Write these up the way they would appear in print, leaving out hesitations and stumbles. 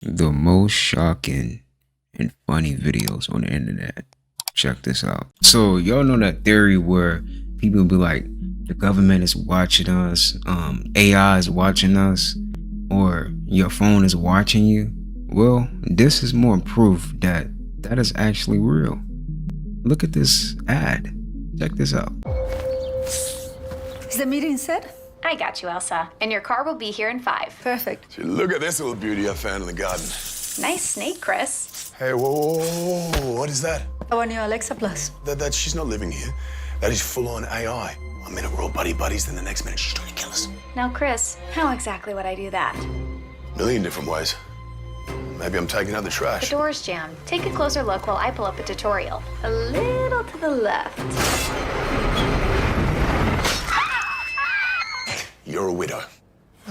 The most shocking and funny videos on the internet. Check this out. So y'all know that theory where people be like, the government is watching us, AI is watching us, or your phone is watching you. Well, this is more proof that that is actually real. Look at this ad. Check this out. Is the meeting set? I got you, Elsa. And your car will be here in 5. Perfect. See, look at this little beauty I found in the garden. Nice snake, Chris. Hey, whoa, what is that? Our new Alexa Plus. That she's not living here. That is full-on AI. One minute we're all buddies, then the next minute she's trying to kill us. Now, Chris, how exactly would I do that? A million different ways. Maybe I'm taking out the The trash. door's jammed. Take a closer look while I pull up a tutorial. A little to the left. You're a widow.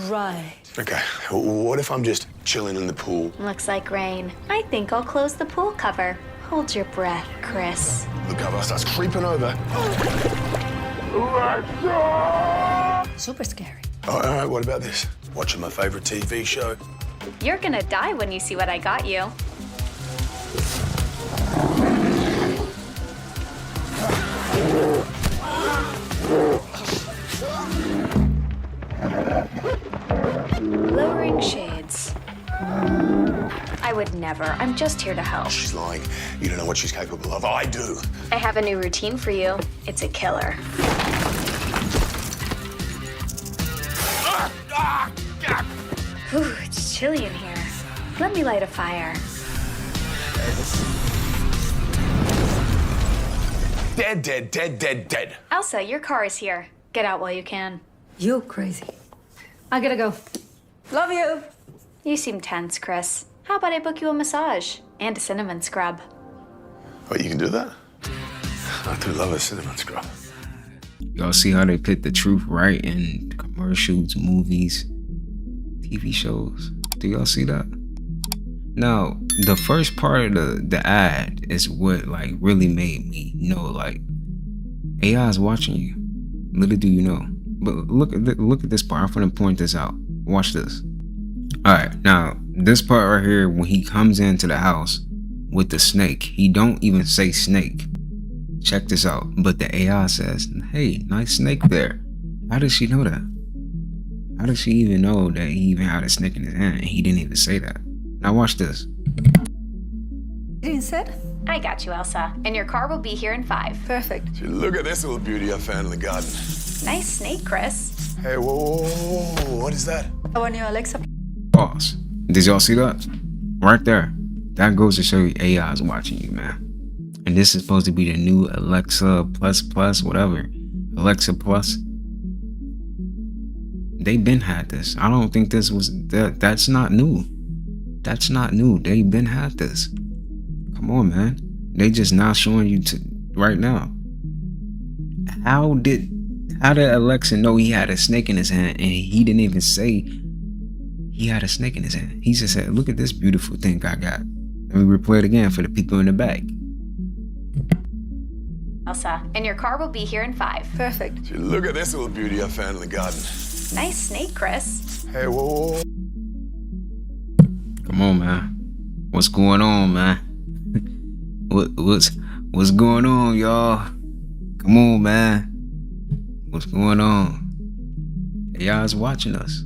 Right. Okay, what if I'm just chilling in the pool? Looks like rain. I think I'll close the pool cover. Hold your breath, Chris. The cover starts creeping over. Super scary. All right, what about this? Watching my favorite TV show. You're gonna die when you see what I got you. Lowering shades. I would never. I'm just here to help. She's lying. You don't know what she's capable of. I do. I have a new routine for you. It's a killer. Ooh, it's chilly in here. Let me light a fire. Dead. Elsa, your car is here. Get out while you can. You crazy. I gotta go. Love you. You seem tense, Chris. How about I book you a massage and a cinnamon scrub? Wait, you can do that? I do love a cinnamon scrub. Y'all see how they put the truth right in commercials, movies, TV shows? Do y'all see that? Now, the first part of the ad is what like really made me know like AI is watching you. Little do you know. But look at this part. I'm gonna point this out. Watch this. All right, now this part right here, when he comes into the house with the snake, he don't even say snake. Check this out. But the AI says, "Hey, nice snake there." How does she know that? How does she even know that he even had a snake in his hand and he didn't even say that? Now watch this. Meeting set? I got you, Elsa. And your car will be here in 5. Perfect. See, look at this little beauty I found in the garden. Nice snake, Chris. Hey, whoa, what is that? Our new Alexa. Pause. Did y'all see that? Right there. That goes to show you AI is watching you, man. And this is supposed to be the new Alexa plus, whatever. Alexa Plus. They been had this. I don't think this was that's not new. That's not new. They been had this. Come on, man. They just now showing you right now. How did Alexa know he had a snake in his hand and he didn't even say he had a snake in his hand? He just said, "Look at this beautiful thing I got." Let me replay it again for the people in the back. Elsa, and your car will be here in 5. Perfect. See, look at this little beauty I found in the garden. Nice snake, Chris. Hey, whoa. Come on, man. What's going on, man? What's going on, y'all? Come on, man. What's going on? AI's watching us.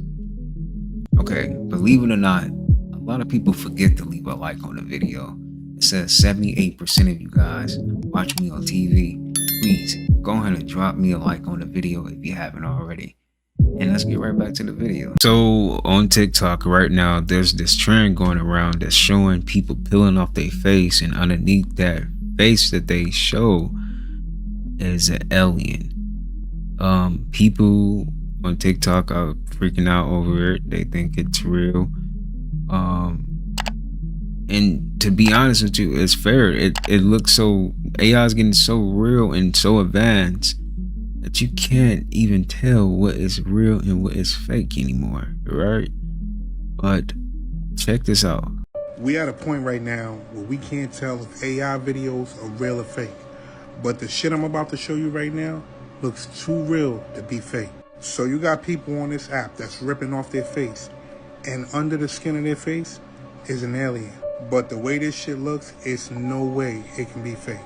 Okay, believe it or not, a lot of people forget to leave a like on the video. It says 78% of you guys watch me on TV. Please go ahead and drop me a like on the video if you haven't already. And let's get right back to the video. So on TikTok right now, there's this trend going around that's showing people peeling off their face, and underneath that face that they show is an alien. People on TikTok are freaking out over it. They think it's real. And to be honest with you, it's fair. It looks so, AI is getting so real and so advanced that you can't even tell what is real and what is fake anymore, right? But check this out. We at a point right now where we can't tell if AI videos are real or fake. But the shit I'm about to show you right now looks too real to be fake. So you got people on this app that's ripping off their face, and under the skin of their face, is an alien. But the way this shit looks, it's no way it can be fake.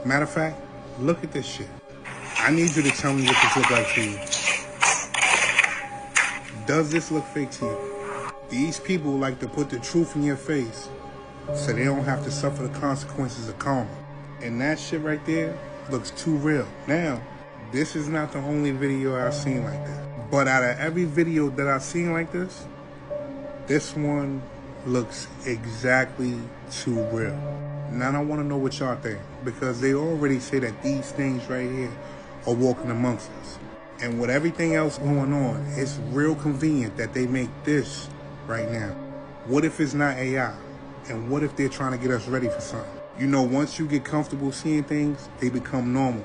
Matter of fact, look at this shit. I need you to tell me what this looks like to you. Does this look fake to you? These people like to put the truth in your face so they don't have to suffer the consequences of karma. And that shit right there looks too real. Now, this is not the only video I've seen like that. But out of every video that I've seen like this one looks exactly too real. Now I want to know what y'all think, because they already say that these things right here are walking amongst us. And with everything else going on, it's real convenient that they make this right now. What if it's not AI? And what if they're trying to get us ready for something? You know, once you get comfortable seeing things, they become normal.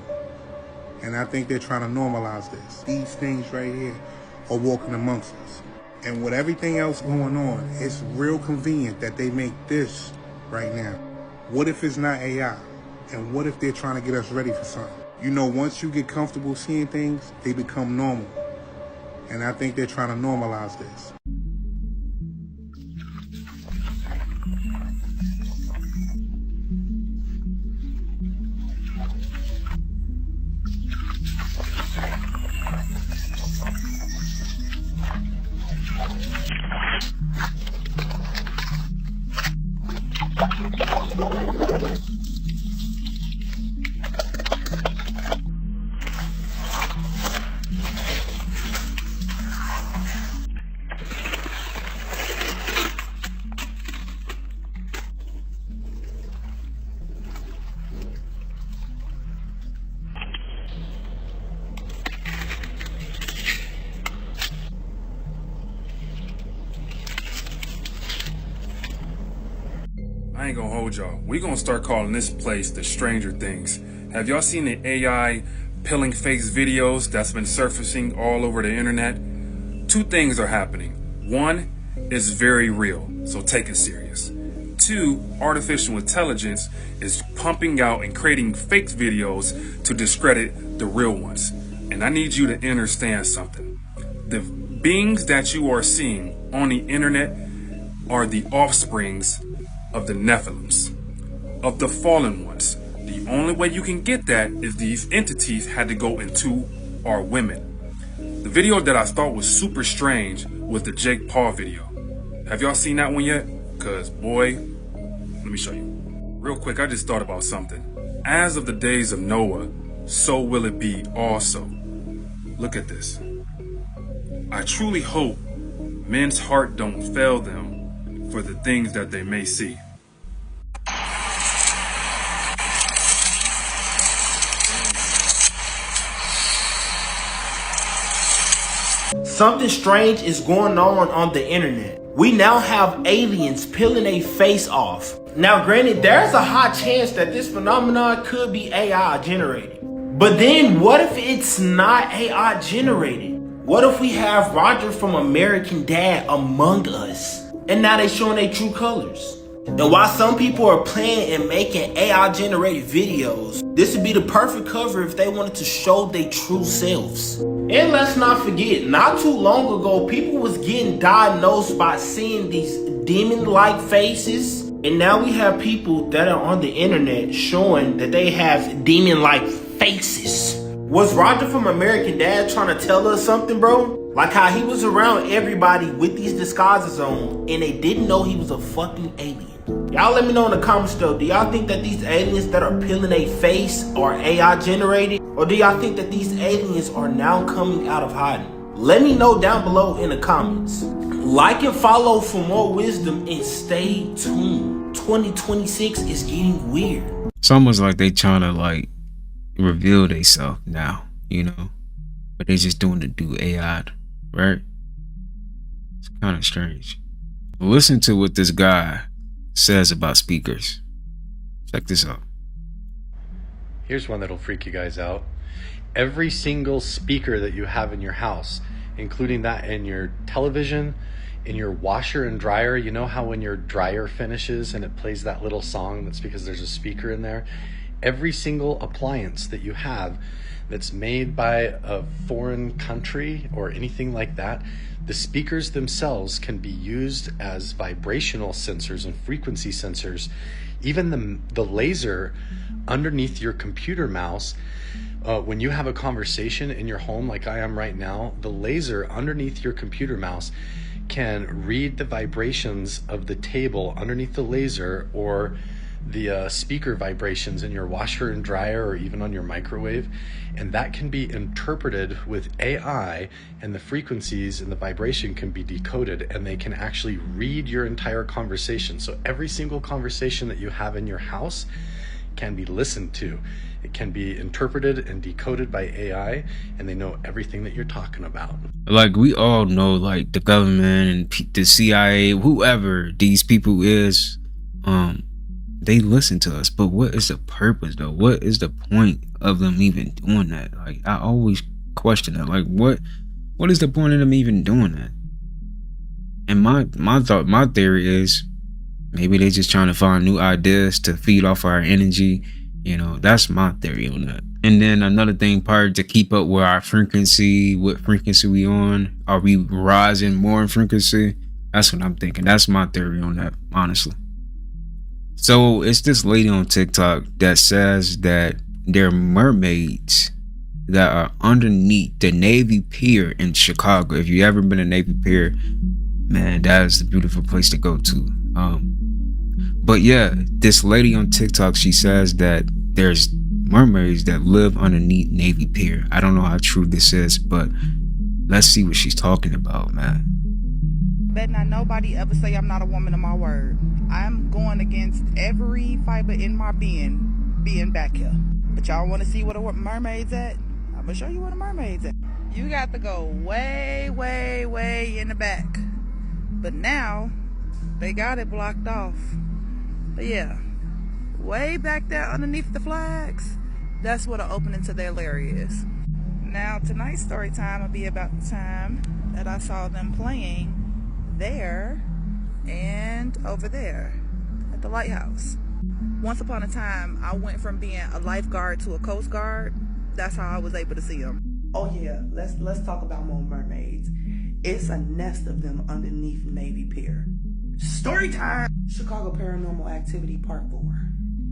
And I think they're trying to normalize this. These things right here are walking amongst us. And with everything else going on, it's real convenient that they make this right now. What if it's not AI? And what if they're trying to get us ready for something? You know, once you get comfortable seeing things, they become normal. And I think they're trying to normalize this. I ain't gonna hold y'all. We gonna start calling this place the Stranger Things. Have y'all seen the AI peeling face videos that's been surfacing all over the internet? Two things are happening. One, is very real, so take it serious. Two, artificial intelligence is pumping out and creating fake videos to discredit the real ones. And I need you to understand something. The beings that you are seeing on the internet are the offsprings of the Nephilims, of the fallen ones. The only way you can get that is these entities had to go into our women. The video that I thought was super strange was the Jake Paul video. Have y'all seen that one yet? Cause boy, let me show you. Real quick, I just thought about something. As of the days of Noah, so will it be also. Look at this. I truly hope men's heart don't fail them for the things that they may see. Something strange is going on the internet. We now have aliens peeling a face off. Now granted, there's a high chance that this phenomenon could be AI generated. But then what if it's not AI generated? What if we have Roger from American Dad among us? And now they showing their true colors. And while some people are playing and making AI generated videos, this would be the perfect cover if they wanted to show their true selves. And let's not forget, not too long ago, people was getting diagnosed by seeing these demon-like faces. And now we have people that are on the internet showing that they have demon-like faces. Was Roger from American Dad trying to tell us something, bro? Like how he was around everybody with these disguises on and they didn't know he was a fucking alien. Y'all let me know in the comments though, do y'all think that these aliens that are peeling a face are AI generated? Or do y'all think that these aliens are now coming out of hiding? Let me know down below in the comments. Like and follow for more wisdom and stay tuned. 2026 is getting weird. It's almost like they trying to like reveal themselves now, you know, but they just doing it through AI, right? It's kind of strange. Listen to what this guy says about speakers. Check this out. Here's one that'll freak you guys out. Every single speaker that you have in your house, including that in your television, in your washer and dryer, you know how when your dryer finishes and it plays that little song, that's because there's a speaker in there? Every single appliance that you have that's made by a foreign country or anything like that, the speakers themselves can be used as vibrational sensors and frequency sensors. Even the laser underneath your computer mouse, when you have a conversation in your home like I am right now, the laser underneath your computer mouse can read the vibrations of the table underneath the laser, or the speaker vibrations in your washer and dryer, or even on your microwave, and that can be interpreted with AI, and the frequencies and the vibration can be decoded, and they can actually read your entire conversation. So every single conversation that you have in your house can be listened to. It can be interpreted and decoded by AI, and they know everything that you're talking about. Like, we all know, like, the government and the CIA, whoever these people is, they listen to us. But what is the purpose, though? What is the point of them even doing that? Like, I always question that. Like, what is the point of them even doing that? And my theory is, maybe they just trying to find new ideas to feed off our energy. You know, that's my theory on that. And then another thing, part to keep up with our frequency, what frequency we on. Are we rising more in frequency? That's what I'm thinking. That's my theory on that, honestly. So it's this lady on TikTok that says that there are mermaids that are underneath the Navy Pier in Chicago. If you ever been to Navy Pier, man, that is a beautiful place to go to. But yeah, this lady on TikTok, she says that there's mermaids that live underneath Navy Pier. I don't know how true this is, but let's see what she's talking about, man. Bet not nobody ever say I'm not a woman of my word. I'm going against every fiber in my being back here. But y'all want to see what a mermaid's at? I'm gonna show you what a mermaid's at. You got to go way, way, way in the back. But now they got it blocked off. But yeah, way back there underneath the flags, that's what an opening to their lair is. Now tonight's story time will be about the time that I saw them playing there and over there at the lighthouse. Once upon a time, I went from being a lifeguard to a coast guard. That's how I was able to see them. Oh yeah, let's talk about more mermaids. It's a nest of them underneath Navy Pier. Story time! Chicago Paranormal Activity Part 4.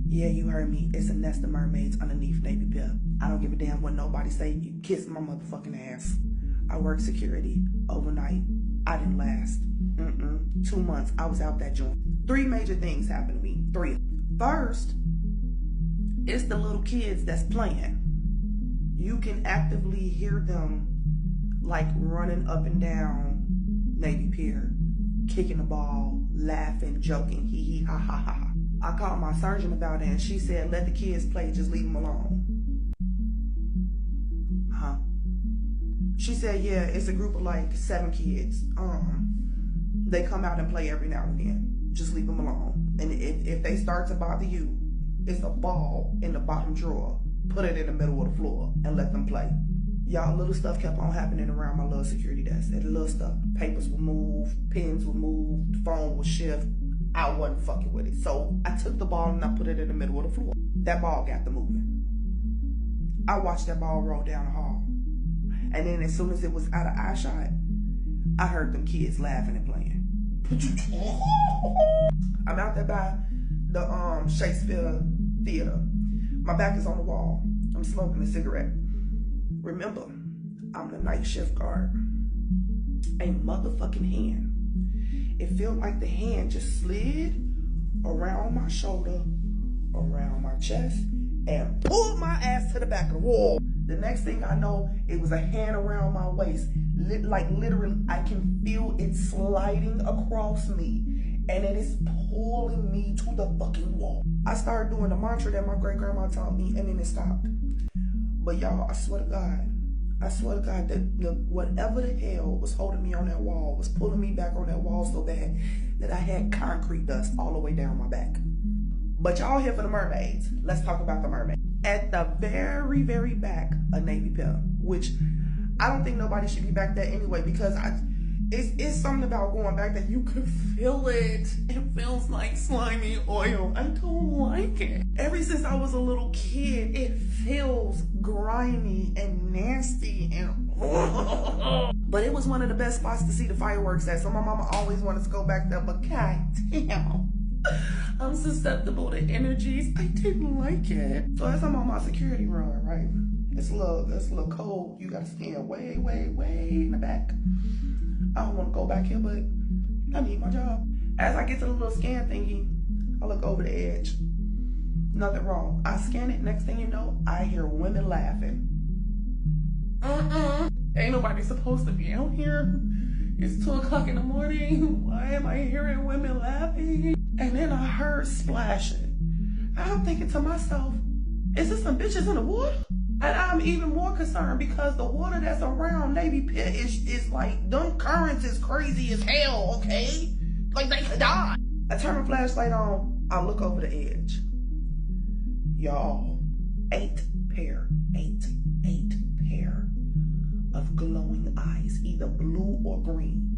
Yeah, you heard me. It's a nest of mermaids underneath Navy Pier. I don't give a damn what nobody say. You kiss my motherfucking ass. I worked security overnight. I didn't last. 2 months. I was out that joint. 3 major things happened to me. 3. First, it's the little kids that's playing. You can actively hear them like running up and down Navy Pier, kicking the ball, laughing, joking, hee hee ha ha ha. I called my sergeant about it and she said, let the kids play, just leave them alone. Huh? She said, yeah, it's a group of like 7 kids. They come out and play every now and then. Just leave them alone. And if they start to bother you, it's a ball in the bottom drawer. Put it in the middle of the floor and let them play. Y'all, little stuff kept on happening around my little security desk. And little stuff, papers would move, pens would move, the phone would shift. I wasn't fucking with it. So I took the ball and I put it in the middle of the floor. That ball got to moving. I watched that ball roll down the hall. And then as soon as it was out of eyeshot, I heard them kids laughing and playing. I'm out there by the Shakespeare Theater. My back is on the wall. I'm smoking a cigarette. Remember, I'm the night shift guard. A motherfucking hand. It felt like the hand just slid around my shoulder, around my chest, and pulled my ass to the back of the wall. The next thing I know, it was a hand around my waist. Like literally, I can feel it sliding across me. And it is pulling me to the fucking wall. I started doing the mantra that my great grandma taught me, and then it stopped. But y'all, I swear to God that whatever the hell was holding me on that wall was pulling me back on that wall so bad that I had concrete dust all the way down my back. But y'all here for the mermaids. Let's talk about the mermaid. At the very, very back of Navy Pier, which I don't think nobody should be back there anyway, because It's something about going back that you could feel it. It feels like slimy oil. I don't like it. Ever since I was a little kid, it feels grimy and nasty and but it was one of the best spots to see the fireworks at. So my mama always wanted to go back there, but god damn, I'm susceptible to energies. I didn't like it. So as I'm on my security run, right? It's a little cold. You gotta stand way in the back. I don't want to go back here, but I need my job. As I get to the little scan thingy, I look over the edge. Nothing wrong. I scan it. Next thing you know, I hear women laughing. Ain't nobody supposed to be out here. It's 2 o'clock in the morning. Why am I hearing women laughing? And then I heard splashing. I'm thinking to myself, is there some bitches in the water? And I'm even more concerned because the water that's around Navy Pier is like, them currents is crazy as hell, okay? Like they could die. I turn my flashlight on, I look over the edge. Y'all, 8 pair of glowing eyes, either blue or green,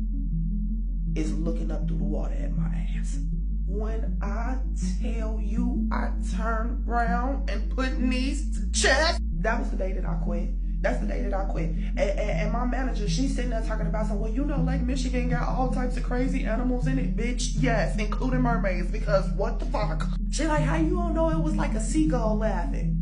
is looking up through the water at my ass. When I tell you I turned around and put knees to chest, that was the day that I quit. That's the day that I quit. And my manager, she's sitting there talking about something. Well, you know, Lake Michigan got all types of crazy animals in it, bitch. Yes, including mermaids, because what the fuck? She like, how you don't know it was like a seagull laughing?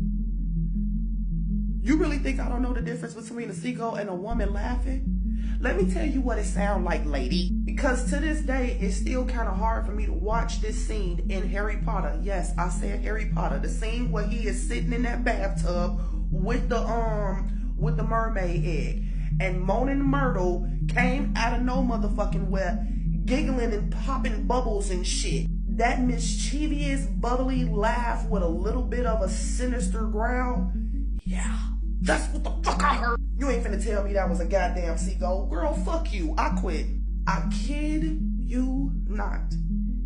You really think I don't know the difference between a seagull and a woman laughing? Let me tell you what it sounds like, lady. Because to this day, it's still kind of hard for me to watch this scene in Harry Potter. Yes, I said Harry Potter. The scene where he is sitting in that bathtub with the mermaid egg. And Moaning Myrtle came out of no motherfucking where, giggling and popping bubbles and shit. That mischievous, bubbly laugh with a little bit of a sinister growl. Yeah, that's what the fuck I heard. You ain't finna tell me that was a goddamn seagull. Girl, fuck you. I quit. I kid you not.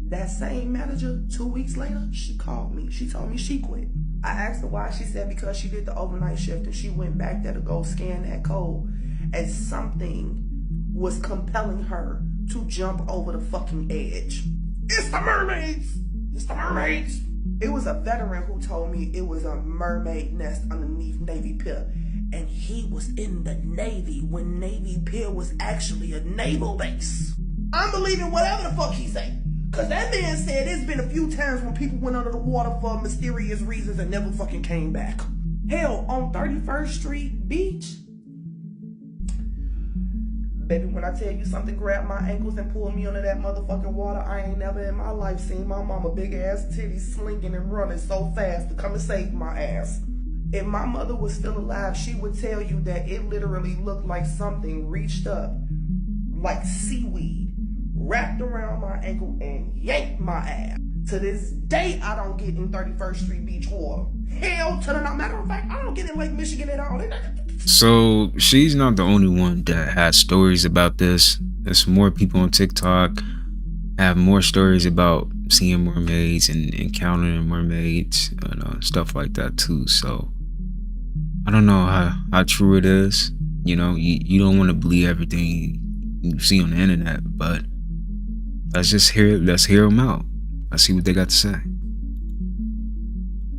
That same manager, 2 weeks later, she called me. She told me she quit. I asked her why. She said because she did the overnight shift and she went back there to go scan that code. And something was compelling her to jump over the fucking edge. It's the mermaids! It's the mermaids! It was a veteran who told me it was a mermaid nest underneath Navy Pier. And he was in the Navy when Navy Pier was actually a naval base. I'm believing whatever the fuck he say. Cause that man said there's been a few times when people went under the water for mysterious reasons and never fucking came back. Hell, on 31st Street Beach. Baby, when I tell you something grabbed my ankles and pulled me under that motherfucking water, I ain't never in my life seen my mama big ass titties slinging and running so fast to come and save my ass. If my mother was still alive, she would tell you that it literally looked like something reached up, like seaweed, wrapped around my ankle and yanked my ass. To this day, I don't get in 31st Street Beach water. Hell to the no. Matter of fact, I don't get in Lake Michigan at all. So she's not the only one that has stories about this. There's more people on TikTok have more stories about seeing mermaids and encountering mermaids and stuff like that too. So I don't know how true it is. You know, you don't want to believe everything you see on the internet, but let's hear them out. Let's see what they got to say.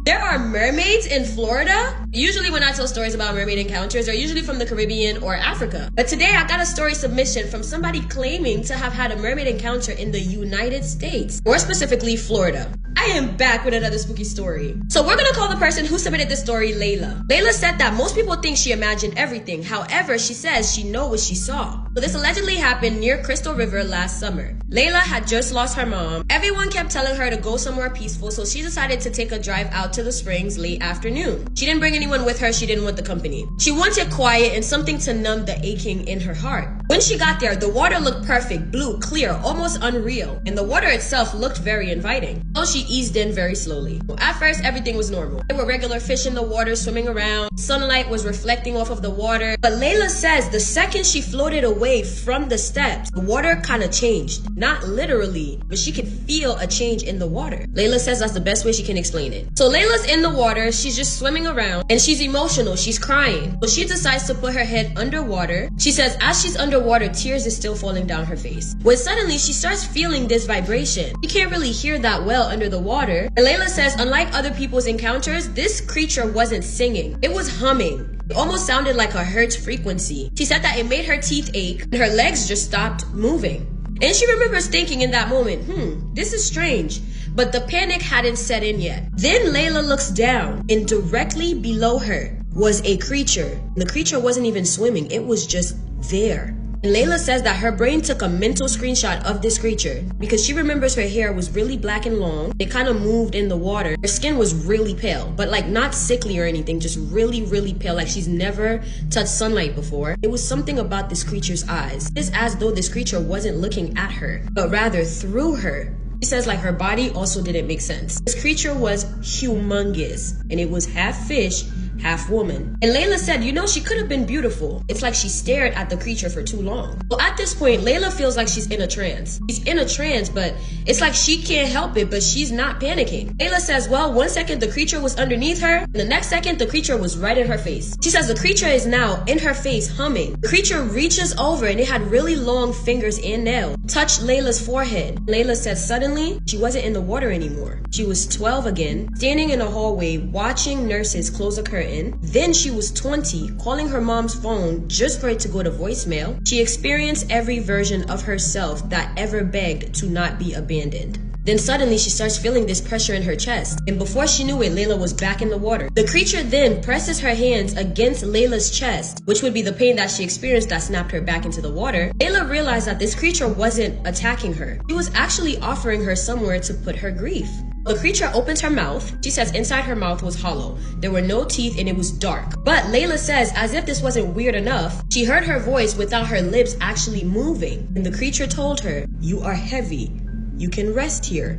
There are mermaids in Florida. Usually when I tell stories about mermaid encounters, they're usually from the Caribbean or Africa. But today I got a story submission from somebody claiming to have had a mermaid encounter in the United States, more specifically Florida. I am back with another spooky story. So we're gonna call the person who submitted this story Layla. Layla said that most people think she imagined everything. However, she says she knows what she saw. So this allegedly happened near Crystal River last summer. Layla had just lost her mom. Everyone kept telling her to go somewhere peaceful, so she decided to take a drive out to the springs late afternoon. She didn't bring anyone with her. She didn't want the company. She wanted quiet and something to numb the aching in her heart. When she got there, the water looked perfect, blue, clear, almost unreal, and the water itself looked very inviting. So she eased in very slowly. At first, everything was normal. There were regular fish in the water swimming around. Sunlight was reflecting off of the water. But Layla says the second she floated away from the steps, the water kind of changed. Not literally, but she could feel a change in the water. Layla says that's the best way she can explain it. So Layla's in the water, she's just swimming around, and she's emotional, she's crying. So she decides to put her head underwater. She says as she's underwater, underwater, tears is still falling down her face. When suddenly she starts feeling this vibration. She can't really hear that well under the water. And Layla says, unlike other people's encounters, this creature wasn't singing. It was humming. It almost sounded like a hertz frequency. She said that it made her teeth ache and her legs just stopped moving. And she remembers thinking in that moment, this is strange. But the panic hadn't set in yet. Then Layla looks down, and directly below her was a creature. The creature wasn't even swimming, it was just there. And Layla says that her brain took a mental screenshot of this creature because she remembers her hair was really black and long. It kind of moved in the water. Her skin was really pale, but like not sickly or anything, just really, really pale, like she's never touched sunlight before. It was something about this creature's eyes. It's as though this creature wasn't looking at her, but rather through her. She says like her body also didn't make sense. This creature was humongous, and it was half fish, half woman. And Layla said, you know, she could have been beautiful. It's like she stared at the creature for too long. Well, at this point, Layla feels like she's in a trance. She's in a trance, but it's like she can't help it, but she's not panicking. Layla says, well, 1 second the creature was underneath her, and the next second the creature was right in her face. She says the creature is now in her face humming. The creature reaches over, and it had really long fingers and nails. Touched Layla's forehead. Layla said suddenly she wasn't in the water anymore. She was 12 again, standing in a hallway watching nurses close a curtain. Then she was 20, calling her mom's phone just for it to go to voicemail. She experienced every version of herself that ever begged to not be abandoned. Then suddenly she starts feeling this pressure in her chest, and before she knew it, Layla was back in the water. The creature then presses her hands against Layla's chest, which would be the pain that she experienced that snapped her back into the water. Layla realized that this creature wasn't attacking her. It was actually offering her somewhere to put her grief. The creature opens her mouth. She says inside her mouth was hollow. There were no teeth and it was dark. But Layla says, as if this wasn't weird enough, she heard her voice without her lips actually moving. And the creature told her, you are heavy. You can rest here.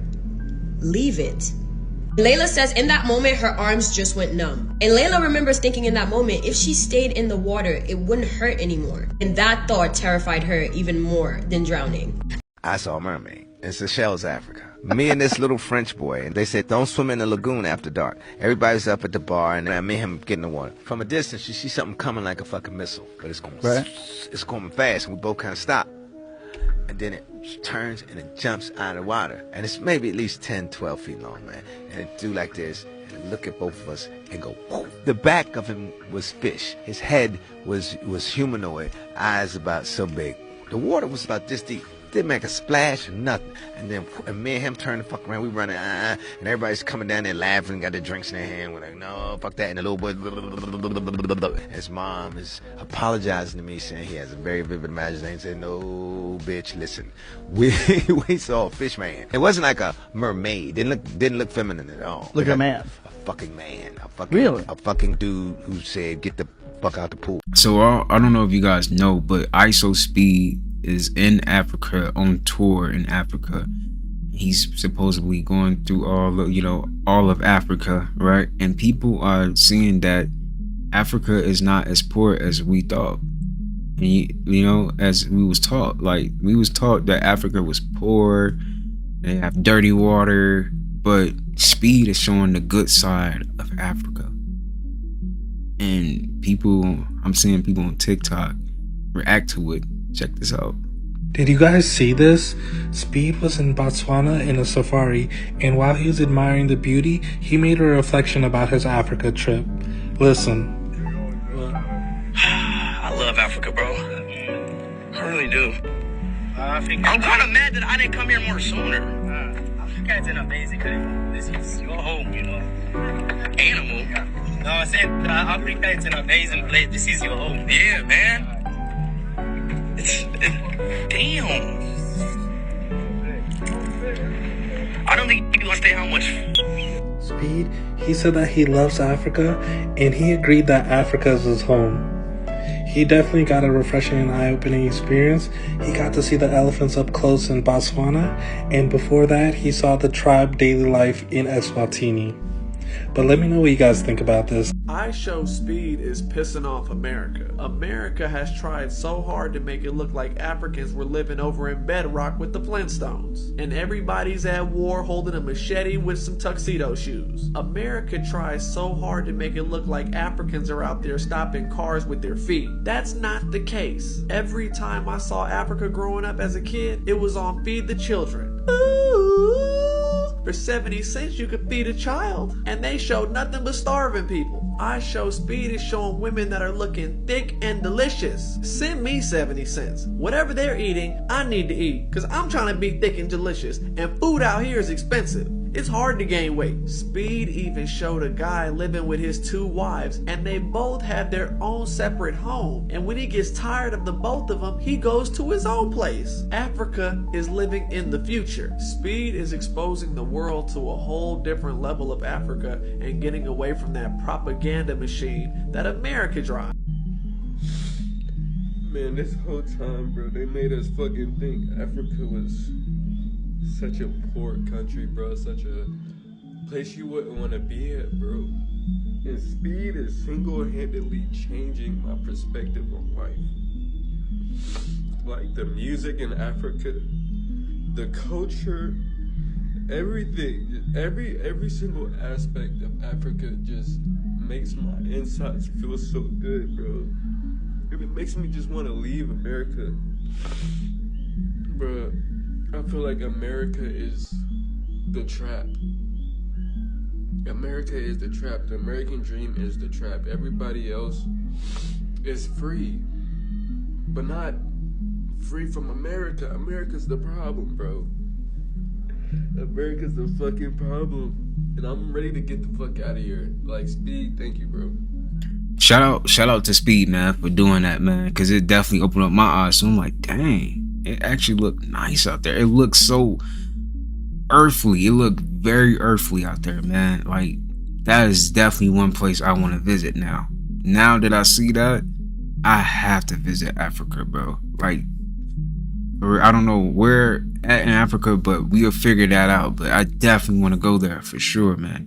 Leave it. Layla says in that moment, her arms just went numb. And Layla remembers thinking in that moment, if she stayed in the water, it wouldn't hurt anymore. And that thought terrified her even more than drowning. I saw a mermaid in Seychelles, Africa. Me and this little French boy, and they said, don't swim in the lagoon after dark. Everybody's up at the bar, and me and him get in the water. From a distance, you see something coming like a fucking missile, but it's going fast, and we both kind of stop. And then it turns and it jumps out of the water. And it's maybe at least 10, 12 feet long, man. And it do like this, and look at both of us and go, whoo. The back of him was fish. His head was humanoid, eyes about so big. The water was about this deep. Didn't make a splash or nothing. And then me and him turn the fuck around. We running, and everybody's coming down there laughing, got their drinks in their hand. We're like, no, fuck that. And the little boy, his mom is apologizing to me, saying he has a very vivid imagination. He said, no, bitch, listen. We saw a fish man. It wasn't like a mermaid. Didn't look feminine at all. Look at a man. A fucking man. Really? A fucking dude who said, get the fuck out the pool. So I don't know if you guys know, but Ishowspeed is in Africa, on tour in Africa. He's supposedly going through all of Africa, right? And people are seeing that Africa is not as poor as we thought. And as we was taught that Africa was poor, they have dirty water, but Speed is showing the good side of Africa. And I'm seeing people on TikTok react to it. Check this out. Did you guys see this? Speed was in Botswana in a safari, and while he was admiring the beauty, he made a reflection about his Africa trip. Listen. I love Africa, bro. I really do. I'm kind of mad that I didn't come here more sooner. Africa is an amazing country. This is your home, Animal? No, I said Africa is an amazing place. This is your home. Yeah, man. Damn. I don't think you gonna stay how much. Speed, he said that he loves Africa, and he agreed that Africa is his home. He definitely got a refreshing and eye-opening experience. He got to see the elephants up close in Botswana, and before that, he saw the tribe daily life in Eswatini. But let me know what you guys think about this. Ishowspeed is pissing off America. America has tried so hard to make it look like Africans were living over in bedrock with the Flintstones. And everybody's at war holding a machete with some tuxedo shoes. America tries so hard to make it look like Africans are out there stopping cars with their feet. That's not the case. Every time I saw Africa growing up as a kid, it was on Feed the Children. Ooh. For 70 cents you could feed a child, and they showed nothing but starving people. Ishowspeed is showing women that are looking thick and delicious. Send me 70 cents. Whatever they're eating, I need to eat, because I'm trying to be thick and delicious, and food out here is expensive. It's hard to gain weight. Speed even showed a guy living with his 2 wives, and they both have their own separate home. And when he gets tired of the both of them, he goes to his own place. Africa is living in the future. Speed is exposing the world to a whole different level of Africa and getting away from that propaganda machine that America drives. Man, this whole time, bro, they made us fucking think Africa was such a poor country, bro. Such a place you wouldn't want to be at, bro. And Speed is single-handedly changing my perspective on life. Like the music in Africa, the culture, everything, every single aspect of Africa just makes my insides feel so good, bro. It makes me just want to leave America, bro. I feel like America is the trap. America is the trap. The American dream is the trap. Everybody else is free, but not free from America. America's the problem, bro. America's the fucking problem. And I'm ready to get the fuck out of here. Like, Speed, thank you, bro. Shout out to Speed, man, for doing that, man, because it definitely opened up my eyes. So I'm like, dang. It actually looked nice out there. It looked so earthly. It looked very earthly out there, man. Like, that is definitely one place I want to visit now. Now that I see that, I have to visit Africa, bro. Like, I don't know where at in Africa, but we'll figure that out. But I definitely want to go there for sure, man.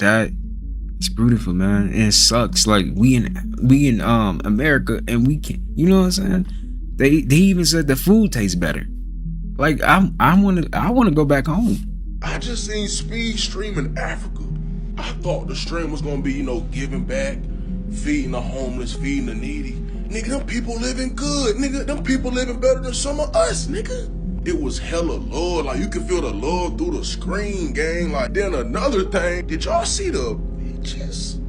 It's beautiful, man. And it sucks. Like, we in America, and we can't, you know what I'm saying? They even said the food tastes better. Like, I want to go back home. I just seen Speed streaming Africa. I thought the stream was gonna be, giving back, feeding the homeless, feeding the needy. Nigga, them people living good. Nigga, them people living better than some of us, nigga. It was hella love. Like, you can feel the love through the screen, gang. Like, then another thing, did y'all see the bitches?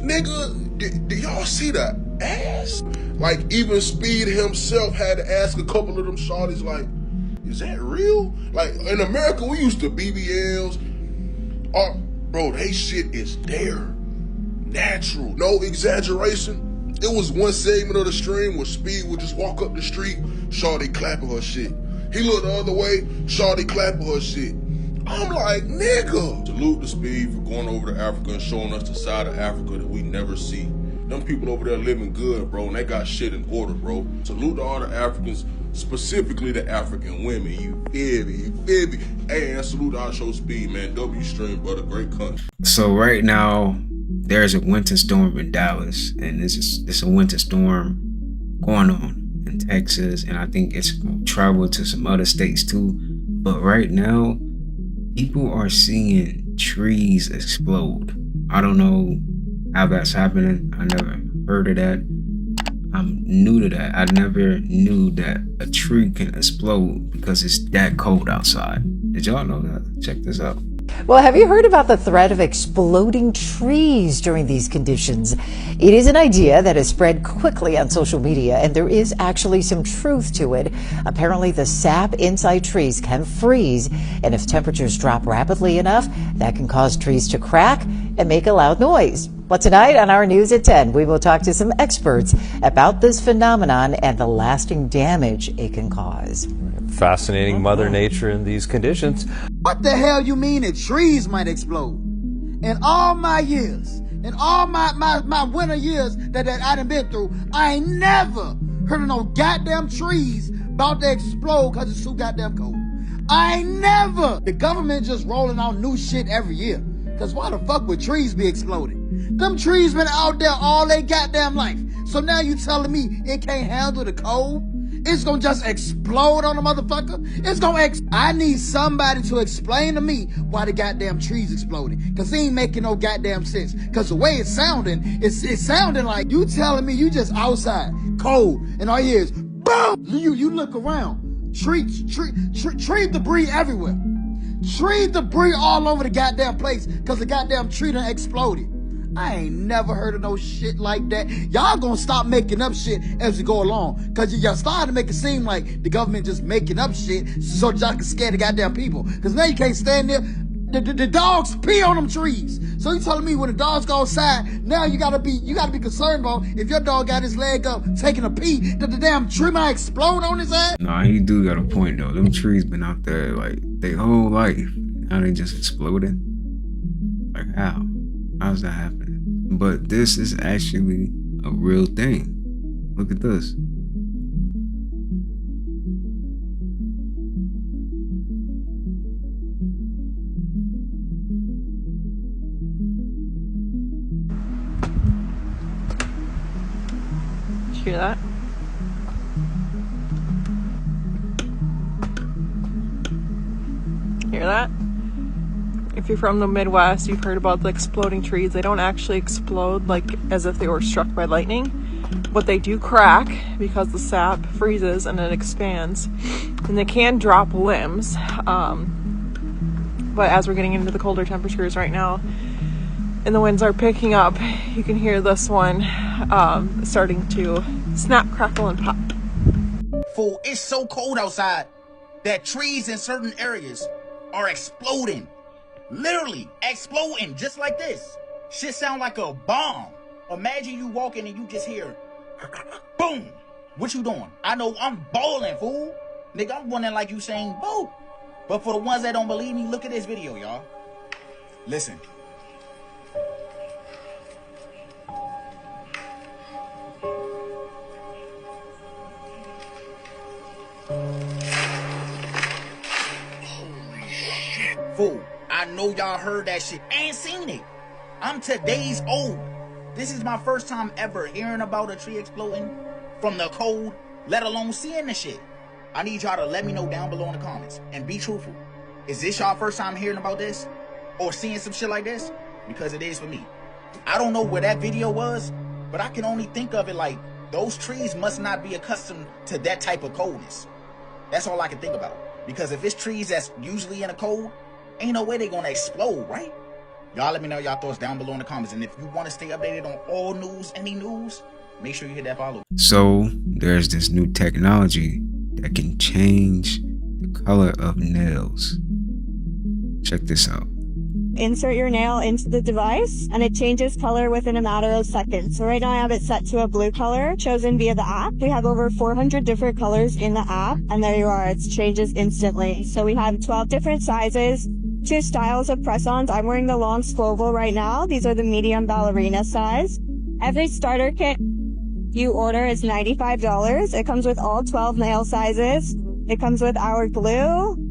Nigga, did y'all see the ass? Like, even Speed himself had to ask a couple of them shawties, like, is that real? Like, in America, we used to BBLs. Bro, they shit is there. Natural. No exaggeration. It was one segment of the stream where Speed would just walk up the street, shawty clapping her shit. He looked the other way, shawty clapping her shit. I'm like, nigga. Salute to Speed for going over to Africa and showing us the side of Africa that we never see. Them people over there living good, bro, and they got shit in order, bro. Salute to all the Africans, specifically the African women. You feel me? Hey, and salute to Ishowspeed, man. W stream, brother. Great country. So right now, there's a winter storm in Dallas, and it's a winter storm going on in Texas, and I think it's going to travel to some other states too. But right now, people are seeing trees explode. I don't know how that's happening. I never heard of that. I'm new to that. I never knew that a tree can explode because it's that cold outside. Did y'all know that? Check this out. Well, have you heard about the threat of exploding trees during these conditions? It is an idea that has spread quickly on social media, and there is actually some truth to it. Apparently, the sap inside trees can freeze, and if temperatures drop rapidly enough, that can cause trees to crack and make a loud noise. Well, tonight on our News at 10, we will talk to some experts about this phenomenon and the lasting damage it can cause. Fascinating Mother Nature in these conditions. What the hell you mean that trees might explode? In all my years, in all my winter years that I done been through, I ain't never heard of no goddamn trees about to explode because it's too goddamn cold. I ain't never. The government just rolling out new shit every year. Cause why the fuck would trees be exploding? Them trees been out there all their goddamn life. So now you telling me it can't handle the cold? It's gonna just explode on the motherfucker? It's gonna I need somebody to explain to me why the goddamn trees exploding. Cause it ain't making no goddamn sense. Cause the way it's sounding, it's sounding like you telling me you just outside, cold, and all you hear is boom! You look around, tree debris everywhere. Tree debris all over the goddamn place cause the goddamn tree done exploded. I ain't never heard of no shit like that. Y'all gonna stop making up shit as we go along. Cause y'all starting to make it seem like the government just making up shit so y'all can scare the goddamn people. Cause now you can't stand there. The dogs pee on them trees. So you telling me when the dogs go outside, now you gotta be concerned about if your dog got his leg up taking a pee, that the damn tree might explode on his ass? Nah, he do got a point though. Them trees been out there like their whole life. Now they just exploding. Like how? How's that happening? But this is actually a real thing. Look at this. Did you hear that? Hear that? If you're from the Midwest, you've heard about the exploding trees. They don't actually explode like as if they were struck by lightning, but they do crack because the sap freezes and it expands, and they can drop limbs. But as we're getting into the colder temperatures right now and the winds are picking up, you can hear this one starting to snap, crackle, and pop. Fool, it's so cold outside that trees in certain areas are exploding. Literally exploding just like this. Shit sound like a bomb. Imagine you walking and you just hear boom. What you doing? I know I'm balling, fool. Nigga, I'm running like you saying boom. But for the ones that don't believe me, look at this video, y'all. Listen. Holy shit, fool. I know y'all heard that shit and seen it. I'm today's old. This is my first time ever hearing about a tree exploding from the cold, let alone seeing the shit. I need y'all to let me know down below in the comments and be truthful. Is this y'all first time hearing about this or seeing some shit like this? Because it is for me. I don't know where that video was, but I can only think of it like those trees must not be accustomed to that type of coldness. That's all I can think about. Because if it's trees that's usually in a cold, ain't no way they gonna explode, right? Y'all let me know y'all thoughts down below in the comments. And if you want to stay updated on all news, any news, make sure you hit that follow. So there's this new technology that can change the color of nails. Check this out. Insert your nail into the device and it changes color within a matter of seconds. So right now I have it set to a blue color chosen via the app. We have over 400 different colors in the app, and there you are, it changes instantly. So we have 12 different sizes, 2 styles of press-ons. I'm wearing the long swivel right now. These are the medium ballerina size. Every starter kit you order is $95. It comes with all 12 nail sizes. It comes with our glue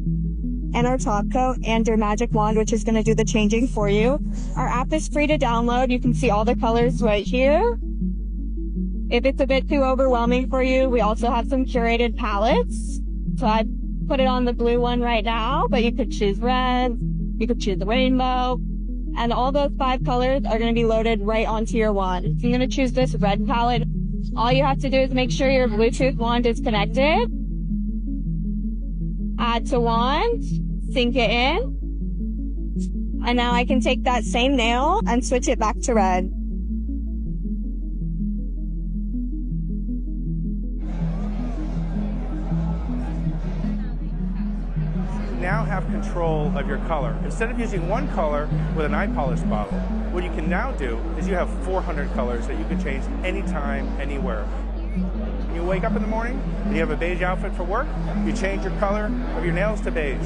and our top coat and your magic wand, which is going to do the changing for you. Our app is free to download. You can see all the colors right here. If it's a bit too overwhelming for you, we also have some curated palettes. So I put it on the blue one right now, but you could choose red, you could choose the rainbow, and all those 5 colors are going to be loaded right onto your wand. If you're going to choose this red palette, all you have to do is make sure your Bluetooth wand is connected. Add to wand, sink it in, and now I can take that same nail and switch it back to red. Now have control of your color. Instead of using one color with an eye polish bottle, what you can now do is you have 400 colors that you can change anytime, anywhere. When you wake up in the morning and you have a beige outfit for work, you change your color of your nails to beige.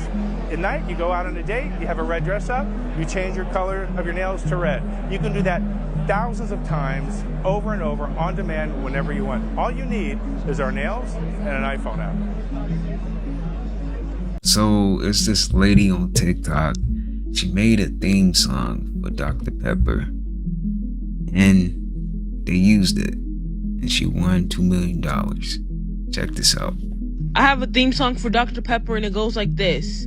At night, you go out on a date, you have a red dress up, you change your color of your nails to red. You can do that thousands of times, over and over, on demand, whenever you want. All you need is our nails and an iPhone app. So it's this lady on TikTok. She made a theme song for Dr. Pepper, and they used it, and she won $2 million. Check this out. I have a theme song for Dr. Pepper, and it goes like this.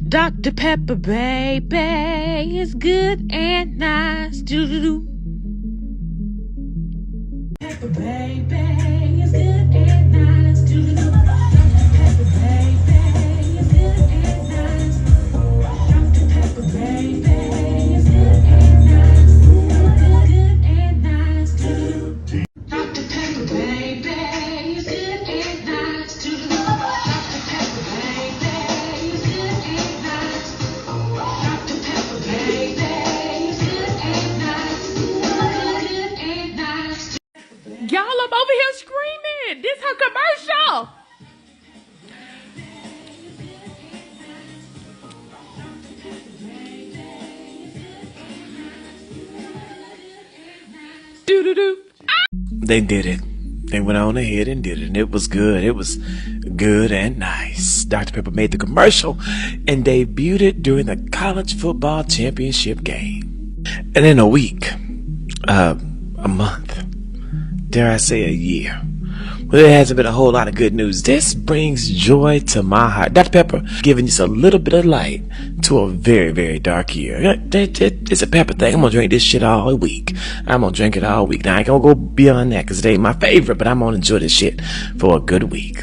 Dr. Pepper, baby, is good and nice. Do-do-do. Pepper, baby, is good and nice. Do-do-do. Dr. Pepper, baby, is good and nice. Dr. Pepper, baby, is good and nice. Good and nice. Do-do-do. Dr. Pepper, baby, is good and nice. Do-do-do. Dr. Pepper, baby, is good and nice. Dr. Pepper, baby, is good and nice. Good and nice. Y'all, I'm over here screaming. This her commercial. Do-do-do. They did it. They went on ahead and did it, and it was good. It was good and nice. Dr. Pepper made the commercial and debuted it during the college football championship game. And in a week, a month, dare I say a year, well, there hasn't been a whole lot of good news. This brings joy to my heart. Dr. Pepper giving just a little bit of light to a very, very dark year. It's a Pepper thing. I'm going to drink this shit all week. I'm going to drink it all week. Now, I ain't going to go beyond that because it ain't my favorite, but I'm going to enjoy this shit for a good week.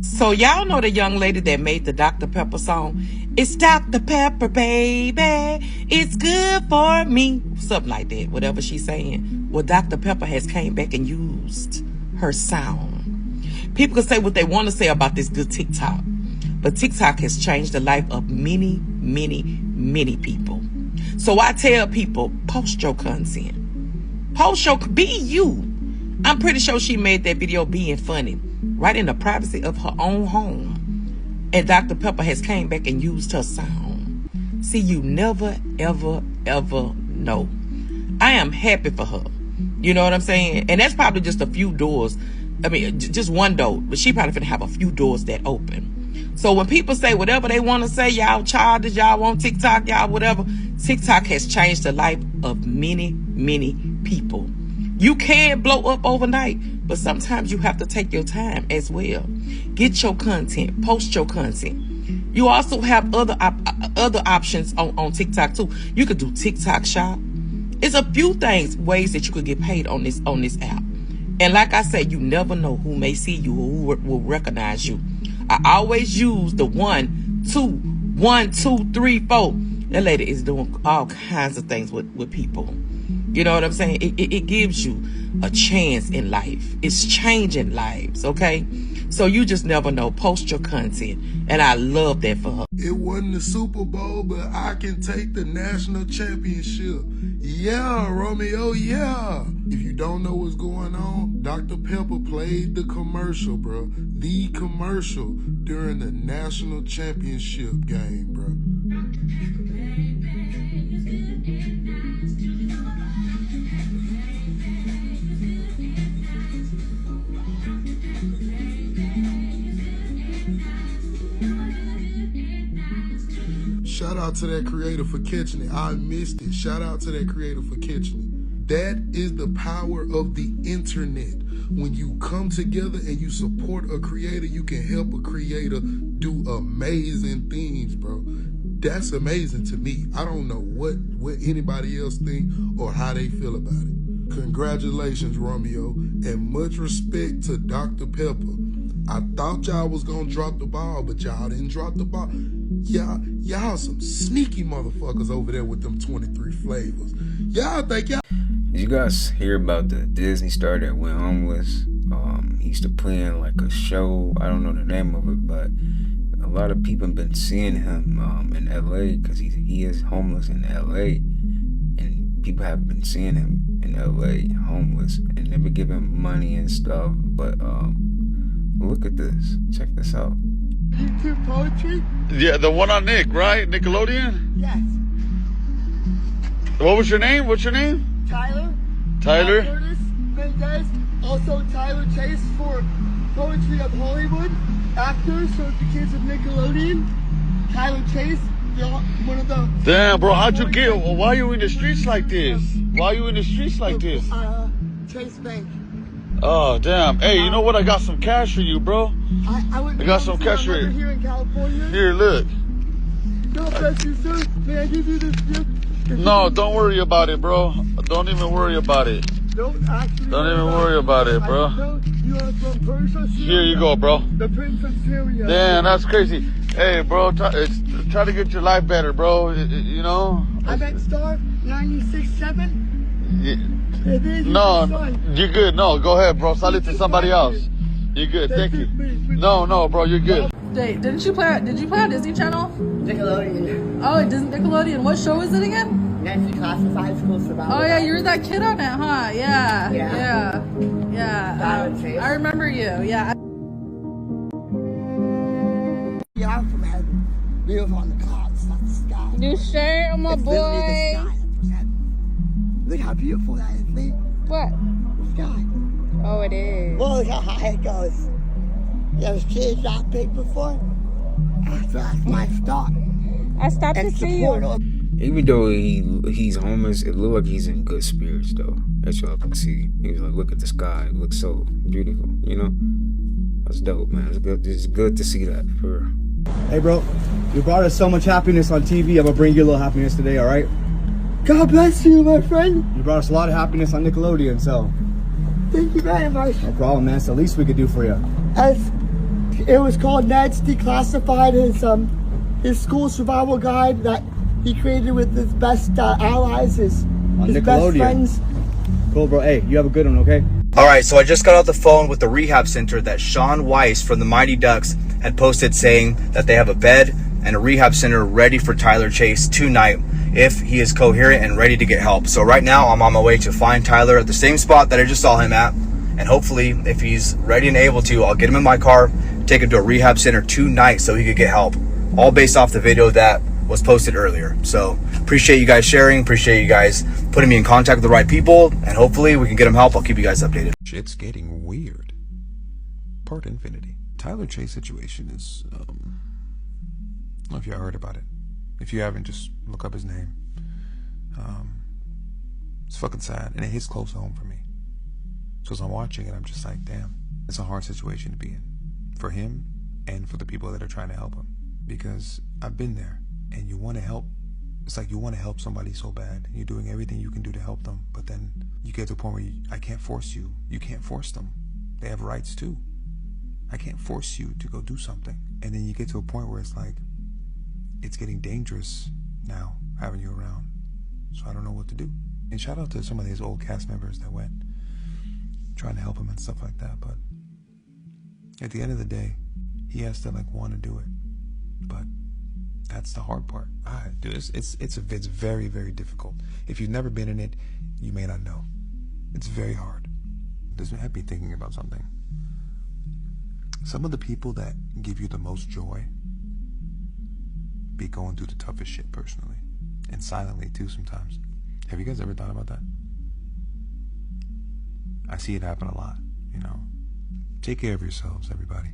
So y'all know the young lady that made the Dr. Pepper song? It's Dr. Pepper, baby. It's good for me. Something like that, whatever she's saying. Well, Dr. Pepper has came back and used her sound. People can say what they want to say about this good TikTok, but TikTok has changed the life of many, many, many people. So I tell people, post your content. Post your, be you. I'm pretty sure she made that video being funny right in the privacy of her own home. And Dr. Pepper has came back and used her sound. See, you never, ever, ever know. I am happy for her. You know what I'm saying? And that's probably just a few doors. I mean, just one door. But she probably finna have a few doors that open. So when people say whatever they want to say, y'all childish, y'all want TikTok, y'all whatever, TikTok has changed the life of many, many people. You can blow up overnight, but sometimes you have to take your time as well. Get your content. Post your content. You also have other options on TikTok too. You could do TikTok shop. It's a few ways that you could get paid on this app. And like I said, you never know who may see you or who will recognize you. I always use the 1, 2, 3, 4. That lady is doing all kinds of things with people. You know what I'm saying? It gives you a chance in life. It's changing lives, okay? So you just never know. Post your content. And I love that for her. It wasn't the Super Bowl, but I can take the national championship. Yeah, Romeo, yeah. If you don't know what's going on, Dr. Pepper played the commercial, bro. The commercial during the national championship game, bro. Shout out to that creator for catching it. I missed it. Shout out to that creator for catching it. That is the power of the internet. When you come together and you support a creator, you can help a creator do amazing things, bro. That's amazing to me. I don't know what anybody else think or how they feel about it. Congratulations, Romeo, and much respect to Dr. Pepper. I thought y'all was gonna drop the ball, but y'all didn't drop the ball. Y'all some sneaky motherfuckers over there with them 23 flavors. Y'all think y'all... Did you guys hear about the Disney star that went homeless? He used to play in like a show. I don't know the name of it, but a lot of people have been seeing him in LA because he is homeless in LA. And people have been seeing him in LA homeless. And they've been giving him money and stuff. But look at this. Check this out. YouTube poetry? Yeah, the one on Nick, right? Nickelodeon? Yes. What was your name? What's your name? Tyler. Tyler? Curtis Mendez. Also Tyler Chase for Poetry of Hollywood. Actors for the kids of Nickelodeon. Tyler Chase. one of the. Damn, bro, how'd you get? Why are you in the streets like this? Why are you in the streets like this? Chase Bank. Oh, damn. Hey, you know what? I got some cash for you, bro. I got some cash for you. Here in California. Here, look. God bless you, sir. May I give you this gift? No, don't worry about it, bro. Don't even worry about it. Don't even worry about it, bro. You are from Persia, Here you go, bro. The Prince of Syria. Damn, that's crazy. Hey, bro, try to get your life better, bro. You know? I'm at star 96.7. Yeah. No, you're good. No, go ahead, bro. Sell it to somebody else. You're good. Thank you. No, bro, you're good. Did you play on Disney Channel? Nickelodeon. Oh, it isn't Nickelodeon. What show is it again? Nancy Classified School Survival. Oh yeah, you were that kid on it, huh? Yeah. I remember you. Yeah. Yeah, I'm from heaven. We live on the clouds, not the sky. New shirt on my It's literally the boy. sky. Look how beautiful that is, Lee. What? The sky. Oh, it is. Well, look how high it goes. You ever seen it that big before? That's my stop. I stopped to see you. Even though he's homeless, it looked like he's in good spirits though. That's all I can see. He was like, look at the sky. It looks so beautiful, you know? That's dope, man. It's good to see that, for real. Hey, bro. You brought us so much happiness on TV. I'm gonna bring you a little happiness today, all right? God bless you, my friend. You brought us a lot of happiness on Nickelodeon, so... Thank you very much. No problem, man. It's the least we could do for you. As it was called, Ned's Declassified, his school survival guide that he created with his best allies, his best friends. Cool, bro. Hey, you have a good one, okay? Alright, so I just got off the phone with the rehab center that Sean Weiss from the Mighty Ducks had posted, saying that they have a bed and a rehab center ready for Tyler Chase tonight if he is coherent and ready to get help. So right now I'm on my way to find Tyler at the same spot that I just saw him at, and hopefully if he's ready and able to, I'll get him in my car, take him to a rehab center tonight so he could get help. All based off the video that was posted earlier. So appreciate you guys sharing, appreciate you guys putting me in contact with the right people, and hopefully we can get him help. I'll keep you guys updated. Shit's getting weird. Part infinity. Tyler Chase situation is, I don't know if y'all heard about it. If you haven't, just look up his name. It's fucking sad, and it hits close home for me. So as I'm watching it, I'm just like, damn, it's a hard situation to be in. For him, and for the people that are trying to help him. Because I've been there, and you want to help. It's like you want to help somebody so bad. You're doing everything you can do to help them, but then you get to a point where I can't force you. You can't force them. They have rights too. I can't force you to go do something. And then you get to a point where it's like, it's getting dangerous now, having you around. So I don't know what to do. And shout out to some of these old cast members that went trying to help him and stuff like that. But at the end of the day, he has to like want to do it. But that's the hard part. Dude, it's very, very difficult. If you've never been in it, you may not know. It's very hard. This had me thinking about something. Some of the people that give you the most joy be going through the toughest shit personally, and silently too sometimes. Have you guys ever thought about that? I see it happen a lot, you know. Take care of yourselves, everybody.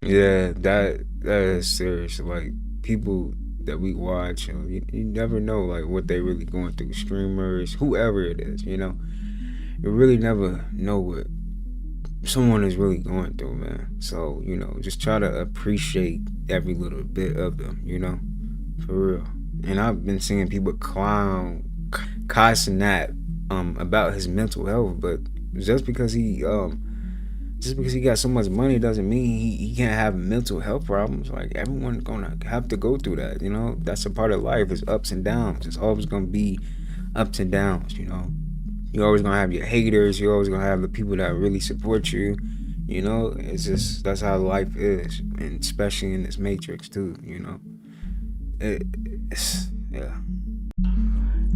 Yeah, that is serious. Like, people that we watch, you never know like what they really going through. Streamers, whoever it is, you know. You really never know what someone is really going through, man. So, you know, just try to appreciate every little bit of them, you know, for real. And I've been seeing people clown Cenat about his mental health, but just because he got so much money doesn't mean he can't have mental health problems. Like, everyone's gonna have to go through that, you know. That's a part of life. It's ups and downs. It's always gonna be ups and downs, you know. You're always gonna have your haters. You're always gonna have the people that really support you. You know, it's just, that's how life is, and especially in this matrix too. You know, yeah.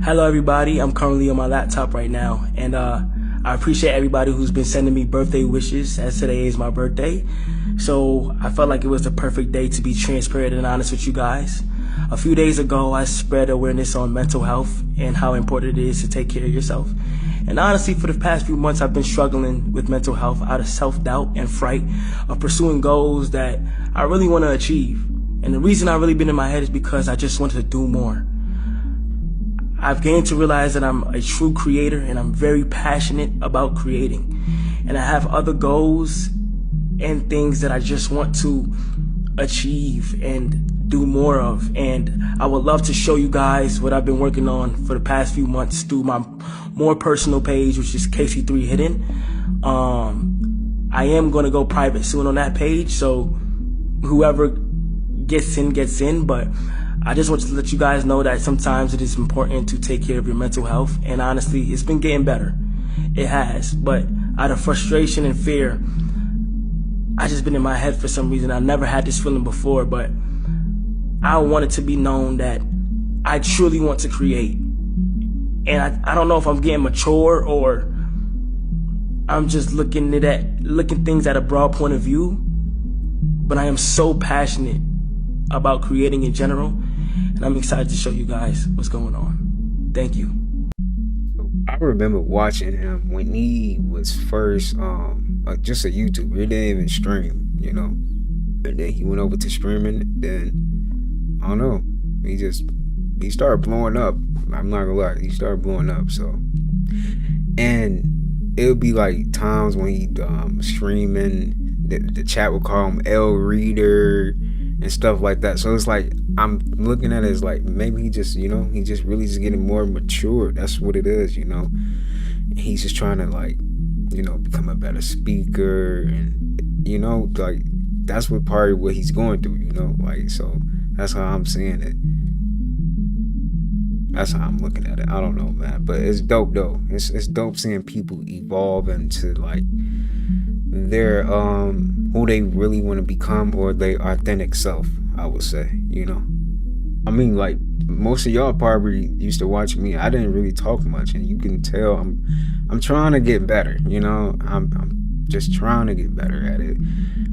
Hello, everybody. I'm currently on my laptop right now, and I appreciate everybody who's been sending me birthday wishes, as today is my birthday. So I felt like it was the perfect day to be transparent and honest with you guys. A few days ago, I spread awareness on mental health and how important it is to take care of yourself. And honestly, for the past few months, I've been struggling with mental health out of self-doubt and fright of pursuing goals that I really want to achieve. And And the reason I've really been in my head is because I just wanted to do more. I've gained to realize that I'm a true creator and I'm very passionate about creating. And I have other goals and things that I just want to achieve and do more of. And I would love to show you guys what I've been working on for the past few months through my more personal page, which is KC3 Hidden. I am going to go private soon on that page, so whoever gets in, but I just want to let you guys know that sometimes it is important to take care of your mental health, and honestly, it's been getting better. It has, but out of frustration and fear, I just been in my head for some reason. I never had this feeling before, but I want it to be known that I truly want to create. And I don't know if I'm getting mature or I'm just looking things at a broad point of view, but I am so passionate about creating in general, and I'm excited to show you guys what's going on. Thank you. I remember watching him when he was first just a YouTuber. He didn't even stream, you know. And then he went over to streaming. Then I don't know. He started blowing up. I'm not gonna lie. He started blowing up. So, and it would be like times when he streaming. The chat would call him L Reader and stuff like that. So it's like I'm looking at it as like maybe he just, you know, he just really just getting more mature. That's what it is, you know. He's just trying to like, you know, become a better speaker, and you know, like that's what part of what he's going through, you know, like, so that's how I'm seeing it. That's how I'm looking at it. I don't know, man, but it's dope though. It's dope seeing people evolve into like their who they really want to become, or their authentic self, I would say, you know. I mean, like most of y'all probably used to watch me. I didn't really talk much, and you can tell I'm trying to get better, you know. I'm just trying to get better at it.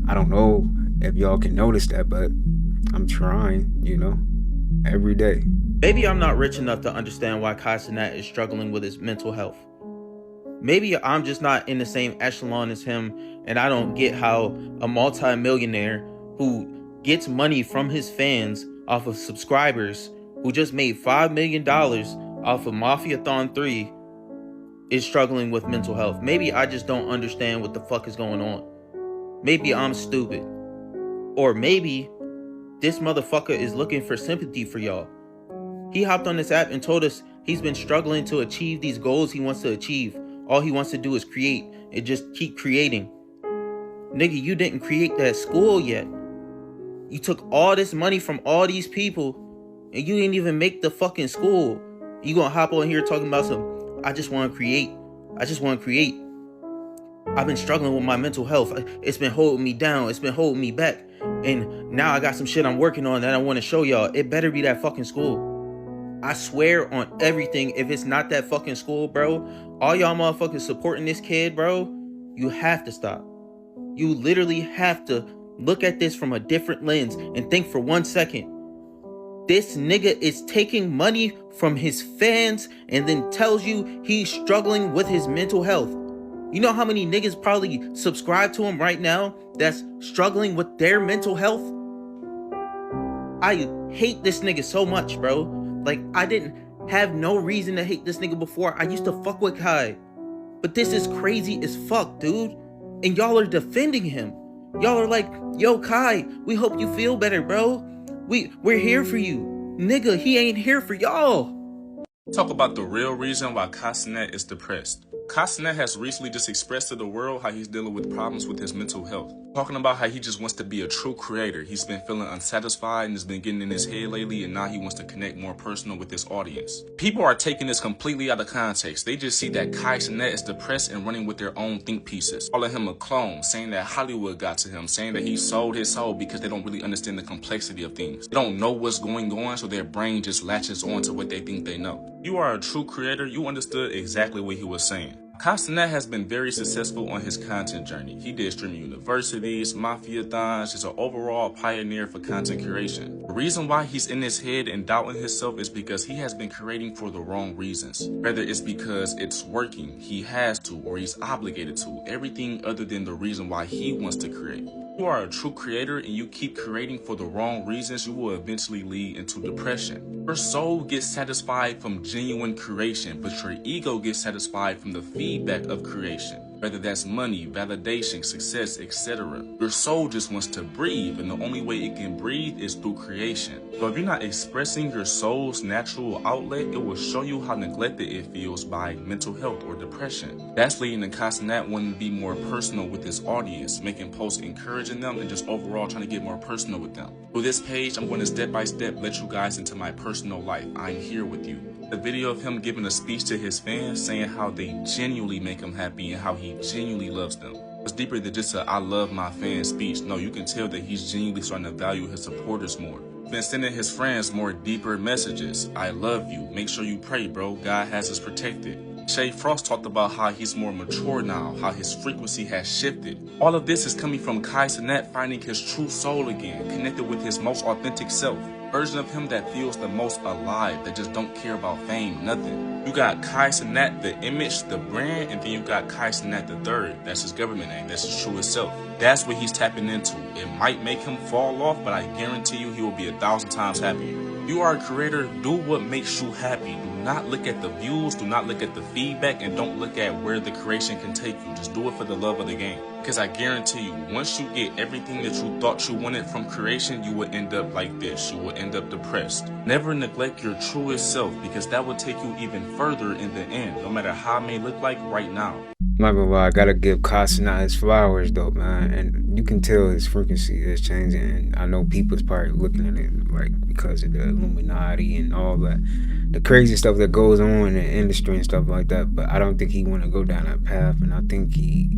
I don't know if y'all can notice that, but I'm trying, you know, every day. Maybe I'm not rich enough to understand why Cenat is struggling with his mental health. Maybe I'm just not in the same echelon as him, and I don't get how a multi-millionaire who gets money from his fans off of subscribers, who just made $5 million off of Mafiathon 3, is struggling with mental health. Maybe I just don't understand what the fuck is going on. Maybe I'm stupid. Or maybe this motherfucker is looking for sympathy for y'all. He hopped on this app and told us he's been struggling to achieve these goals he wants to achieve. All he wants to do is create and just keep creating. Nigga, you didn't create that school yet. You took all this money from all these people and you didn't even make the fucking school. You gonna hop on here talking about some, I just want to create. I just want to create. I've been struggling with my mental health. It's been holding me down. It's been holding me back. And now I got some shit I'm working on that I want to show y'all. It better be that fucking school. I swear on everything, if it's not that fucking school, bro, all y'all motherfuckers supporting this kid, bro, you have to stop. You literally have to look at this from a different lens and think for 1 second. This nigga is taking money from his fans and then tells you he's struggling with his mental health. You know how many niggas probably subscribe to him right now that's struggling with their mental health? I hate this nigga so much, bro. Like, I didn't have no reason to hate this nigga before. I used to fuck with Kai. But this is crazy as fuck, dude. And y'all are defending him. Y'all are like, yo, Kai, we hope you feel better, bro. We're here for you. Nigga, he ain't here for y'all. Talk about the real reason why Cenat is depressed. Cenat has recently just expressed to the world how he's dealing with problems with his mental health. Talking about how he just wants to be a true creator. He's been feeling unsatisfied and has been getting in his head lately, and now he wants to connect more personal with his audience. People are taking this completely out of context. They just see that Cenat is depressed and running with their own think pieces, calling him a clone, saying that Hollywood got to him, saying that he sold his soul because they don't really understand the complexity of things. They don't know what's going on, so their brain just latches on to what they think they know. You are a true creator. You understood exactly what he was saying. Cenat has been very successful on his content journey. He did streaming universities, mafiathons, just an overall pioneer for content curation. The reason why he's in his head and doubting himself is because he has been creating for the wrong reasons. Whether it's because it's working, he has to, or he's obligated to, everything other than the reason why he wants to create. you are a true creator and you keep creating for the wrong reasons, you will eventually lead into depression. Your soul gets satisfied from genuine creation, but your ego gets satisfied from the feedback of creation. Whether that's money, validation, success, etc. Your soul just wants to breathe, and the only way it can breathe is through creation. So if you're not expressing your soul's natural outlet, it will show you how neglected it feels by mental health or depression. That's leading to Cenat wanting to be more personal with his audience, making posts encouraging them and just overall trying to get more personal with them. Through this page, I'm going to step by step let you guys into my personal life. I'm here with you. A video of him giving a speech to his fans saying how they genuinely make him happy and how he genuinely loves them. It's deeper than just a I love my fans speech. No, you can tell that he's genuinely starting to value his supporters more. Been sending his friends more deeper messages. I love you. Make sure you pray, bro. God has us protected. Shay Frost talked about how he's more mature now, how his frequency has shifted. All of this is coming from Cenat finding his true soul again, connected with his most authentic self. Version of him that feels the most alive, that just don't care about fame, nothing. You got Cenat, the image, the brand, and then you got Cenat the third. That's his government name, that's his truest self. That's what he's tapping into. It might make him fall off, but I guarantee you he will be 1,000 times happier. You are a creator, do what makes you happy. Do not look at the views, do not look at the feedback, and don't look at where the creation can take you. Just do it for the love of the game. Because I guarantee you, once you get everything that you thought you wanted from creation, you will end up like this. You will end up depressed. Never neglect your truest self, because that will take you even further in the end, no matter how it may look like right now. Not gonna lie, I gotta give Cenat his flowers though, man. And you can tell his frequency is changing. And I know people's probably looking at it like because of the Illuminati and all that, the crazy stuff that goes on in the industry and stuff like that. But I don't think he want to go down that path. And I think he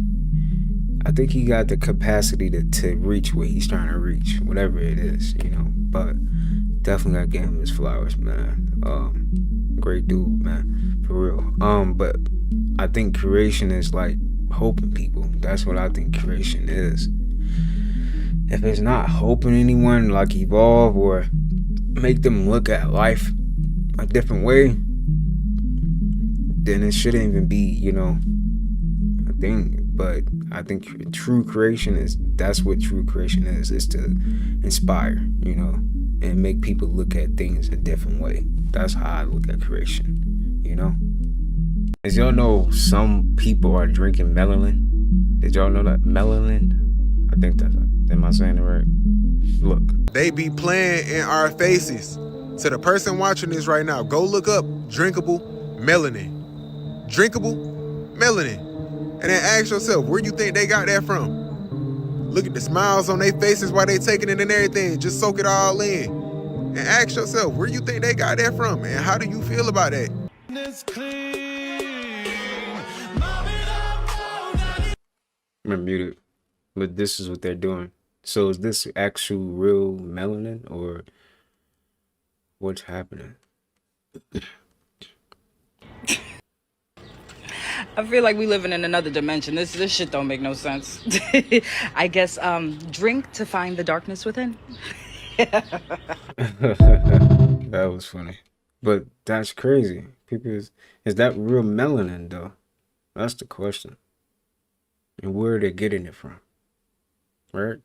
got the capacity to reach what he's trying to reach, whatever it is, you know. But definitely gotta give him his flowers, man. Great dude, man, for real. But I think creation is like hoping people. That's what I think creation is. If it's not helping anyone like evolve or make them look at life a different way, then it shouldn't even be, you know, a thing. But I think true creation that's what true creation is to inspire, you know, and make people look at things a different way. That's how I look at creation, you know. As y'all know, some people are drinking melanin. Did y'all know that? Melanin? I think that's, am I saying it right? Look. They be playing in our faces. To the person watching this right now, go look up Drinkable Melanin. Drinkable Melanin. And then ask yourself, where you think they got that from? Look at the smiles on their faces while they taking it and everything. Just soak it all in. And ask yourself, where you think they got that from? And how do you feel about that? I'm muted. But this is what they're doing. So is this actual real melanin or what's happening? I feel like we living in another dimension. This shit don't make no sense. I guess drink to find the darkness within. That was funny. But that's crazy. People is that real melanin though? That's the question. And where are they getting it from? Right?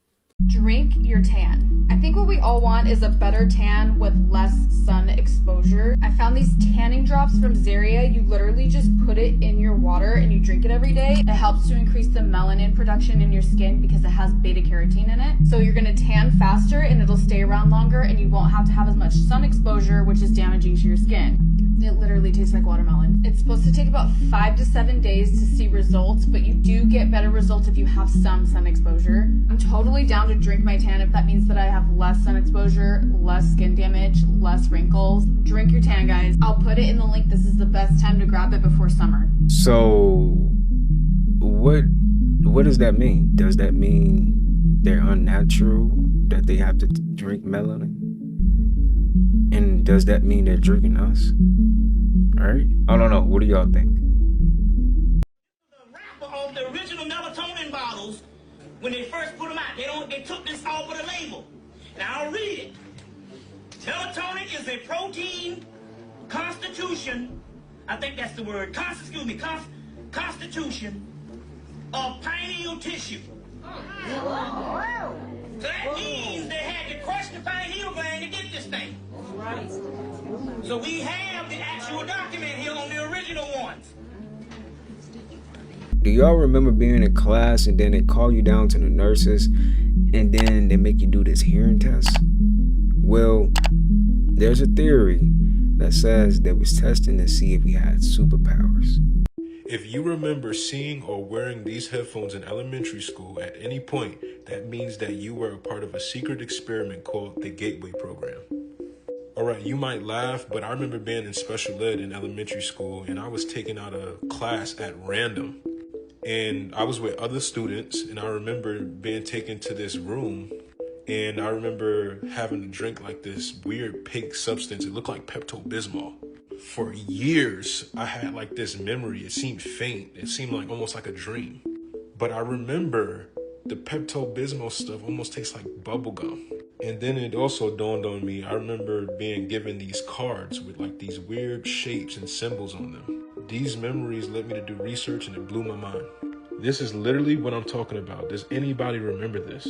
Drink your tan. I think what we all want is a better tan with less sun exposure. I found these tanning drops from Zaria. You literally just put it in your water and you drink it every day. It helps to increase the melanin production in your skin because it has beta carotene in it. So you're gonna tan faster and it'll stay around longer and you won't have to have as much sun exposure, which is damaging to your skin. It literally tastes like watermelon. It's supposed to take about 5 to 7 days to see results, but you do get better results if you have some sun exposure. I'm totally down to drink my tan if that means that I have less sun exposure, less skin damage, less wrinkles. Drink your tan, guys. I'll put it in the link. This is the best time to grab it before summer. So what does that mean? Does that mean they're unnatural, that they have to drink melanin? And does that mean they're drinking us? Alright? I don't know. What do y'all think? On the original melatonin bottles, when they first put them out, they took this off of the label. Now I'll read it. Melatonin is a protein constitution, I think that's the word, constitution of pineal tissue. So that means they had to crush the pineal gland to get this thing. Right. So we have the actual document here on the original ones. Do y'all remember being in class and then they call you down to the nurses and then they make you do this hearing test? Well, there's a theory that says they was testing to see if we had superpowers. If you remember seeing or wearing these headphones in elementary school at any point, that means that you were a part of a secret experiment called the Gateway program. Alright, you might laugh, but I remember being in special ed in elementary school and I was taken out of class at random. And I was with other students and I remember being taken to this room and I remember having to drink like this weird pink substance. It looked like Pepto-Bismol. For years, I had like this memory. It seemed faint. It seemed like almost like a dream. But I remember the Pepto-Bismol stuff almost tastes like bubblegum. And then it also dawned on me, I remember being given these cards with like these weird shapes and symbols on them. These memories led me to do research and it blew my mind. This is literally what I'm talking about. Does anybody remember this?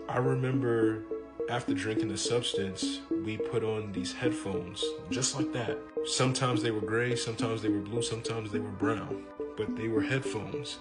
I remember after drinking the substance, we put on these headphones just like that. Sometimes they were gray, sometimes they were blue, sometimes they were brown, but they were headphones.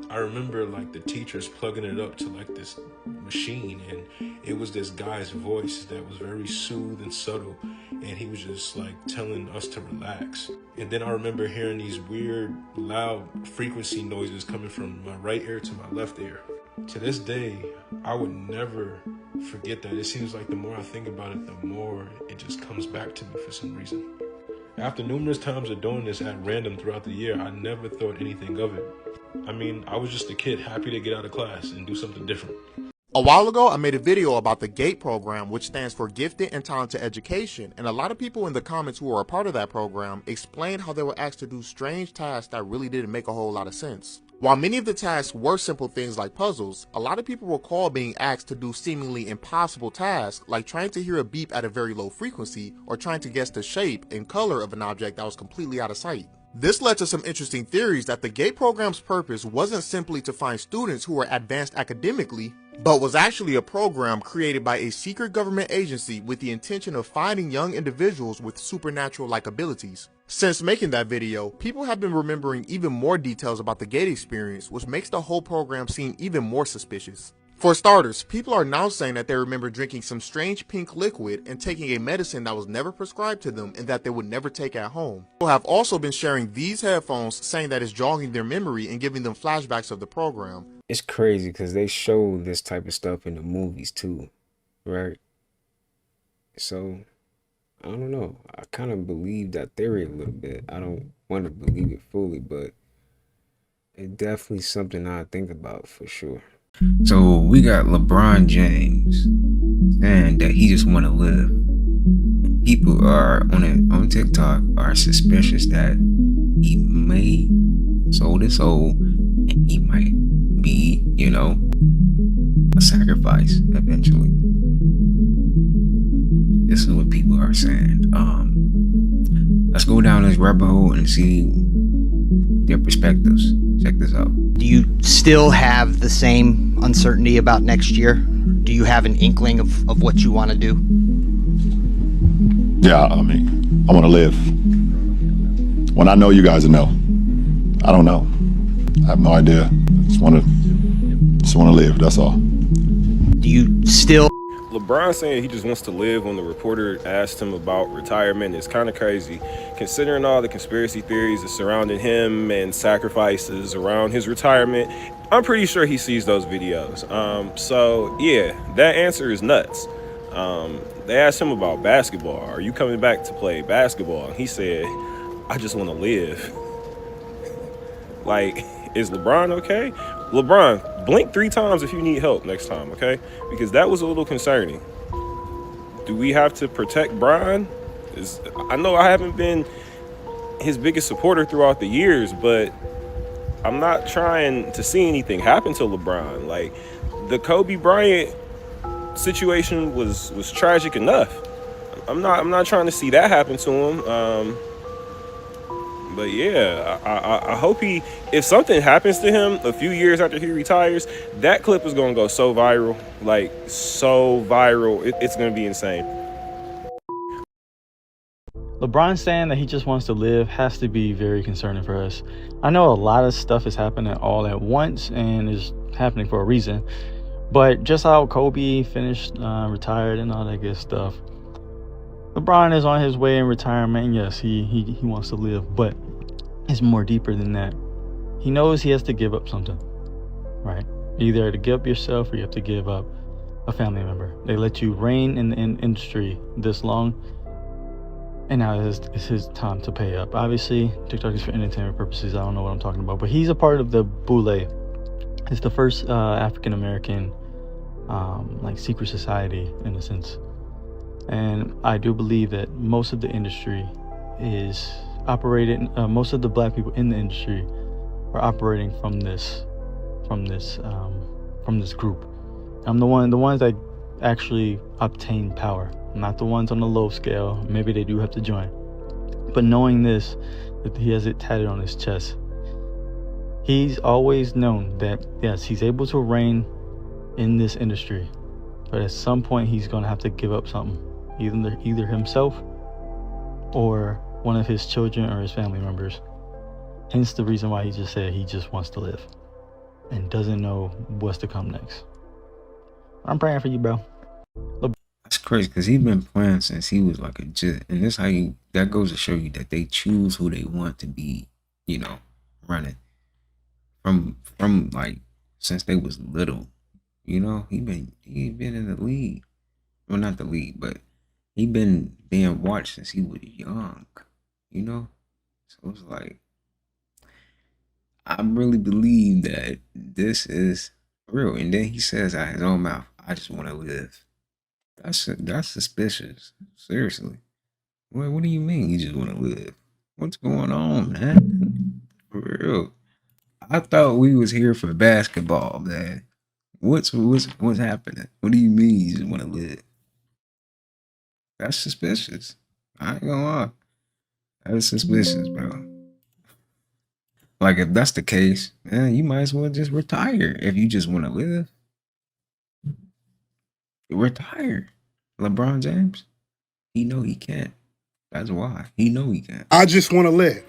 I remember like the teachers plugging it up to like this machine and it was this guy's voice that was very soothed and subtle and he was just like telling us to relax. And then I remember hearing these weird loud frequency noises coming from my right ear to my left ear. To this day, I would never forget that. It seems like the more I think about it, the more it just comes back to me for some reason. After numerous times of doing this at random throughout the year, I never thought anything of it. I mean, I was just a kid happy to get out of class and do something different. A while ago, I made a video about the GATE program, which stands for Gifted and Talented Education, and a lot of people in the comments who were a part of that program explained how they were asked to do strange tasks that really didn't make a whole lot of sense. While many of the tasks were simple things like puzzles, a lot of people recall being asked to do seemingly impossible tasks like trying to hear a beep at a very low frequency or trying to guess the shape and color of an object that was completely out of sight. This led to some interesting theories that the GATE program's purpose wasn't simply to find students who were advanced academically, but was actually a program created by a secret government agency with the intention of finding young individuals with supernatural-like abilities. Since making that video, people have been remembering even more details about the GATE experience, which makes the whole program seem even more suspicious. For starters, people are now saying that they remember drinking some strange pink liquid and taking a medicine that was never prescribed to them and that they would never take at home. People have also been sharing these headphones saying that it's jogging their memory and giving them flashbacks of the program. It's crazy because they show this type of stuff in the movies too, right? So, I don't know. I kind of believe that theory a little bit. I don't want to believe it fully, but it's definitely something I think about for sure. So we got LeBron James saying that he just want to live. People are on TikTok are suspicious that he may sold his soul and he might be, you know, a sacrifice eventually. This is what people are saying. Let's go down this rabbit hole and see their perspectives. Check this out. Do you still have the same uncertainty about next year? Do you have an inkling of what you want to do? Yeah, I mean, I want to live. When I know, you guys will know. I don't know. I have no idea. Just want to live, that's all. Do you still... LeBron saying he just wants to live when the reporter asked him about retirement is kind of crazy, considering all the conspiracy theories that surrounded him and sacrifices around his retirement. I'm pretty sure he sees those videos. So yeah, that answer is nuts. They asked him about basketball. Are you coming back to play basketball? And he said, I just want to live. Like, is LeBron okay? LeBron, blink 3 times if you need help next time, okay? Because that was a little concerning. Do we have to protect Brian? I know I haven't been his biggest supporter throughout the years, but I'm not trying to see anything happen to LeBron. Like, the Kobe Bryant situation was tragic enough. I'm not trying to see that happen to him. But yeah, I hope if something happens to him a few years after he retires, that clip is gonna go so viral, like so viral. It's gonna be insane. LeBron saying that he just wants to live has to be very concerning for us. I know a lot of stuff is happening all at once and is happening for a reason, but just how Kobe finished, retired and all that good stuff, LeBron is on his way in retirement. Yes, he wants to live, but it's more deeper than that. He knows he has to give up something, right? Either to give up yourself or you have to give up a family member. They let you reign in the industry this long, and now it's his time to pay up. Obviously, TikTok is for entertainment purposes. I don't know what I'm talking about, but he's a part of the Boule. It's the first African-American like secret society in a sense. And I do believe that most of the industry is operated, most of the black people in the industry are operating from this group. I'm the ones that actually obtain power, not the ones on the low scale. Maybe they do have to join, but knowing this, that he has it tatted on his chest, he's always known that yes, he's able to reign in this industry, but at some point he's gonna have to give up something, either himself or one of his children or his family members. Hence the reason why he just said he just wants to live and doesn't know what's to come next. I'm praying for you, bro. That's crazy because he's been playing since he was like a jit, and this that goes to show you that they choose who they want to be, running from like since they was little. He been in the league, well, not the league, but he been being watched since he was young. So it's like I really believe that this is real. And then he says out his own mouth, "I just want to live." That's suspicious. Seriously. What do you mean you just want to live? What's going on, man? For real. I thought we was here for basketball, man. What's happening? What do you mean you just want to live? That's suspicious. I ain't gonna lie. That's suspicious, bro. Like, if that's the case, man, you might as well just retire if you just want to live. Retire. LeBron James, he know he can't. That's why. He know he can't. I just want to live.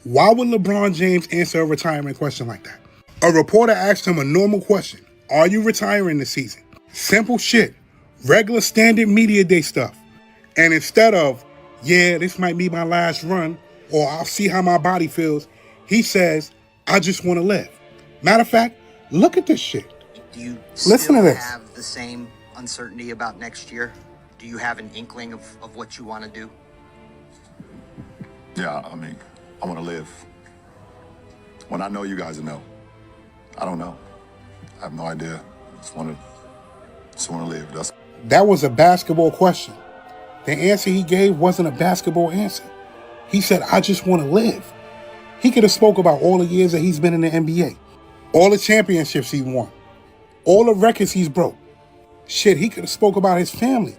Why would LeBron James answer a retirement question like that? A reporter asked him a normal question. Are you retiring this season? Simple shit. Regular standard media day stuff. And instead of, yeah, this might be my last run, or I'll see how my body feels, he says, I just want to live. Matter of fact, look at this shit. Do you Listen to this. have the same uncertainty about next year? Do you have an inkling of what you want to do? Yeah, I mean, I want to live. When I know, you guys know. I don't know. I have no idea. Just want to live. That was a basketball question. The answer he gave wasn't a basketball answer. He said, I just want to live. He could have spoke about all the years that he's been in the NBA, all the championships he won, all the records he's broke. Shit, he could have spoke about his family.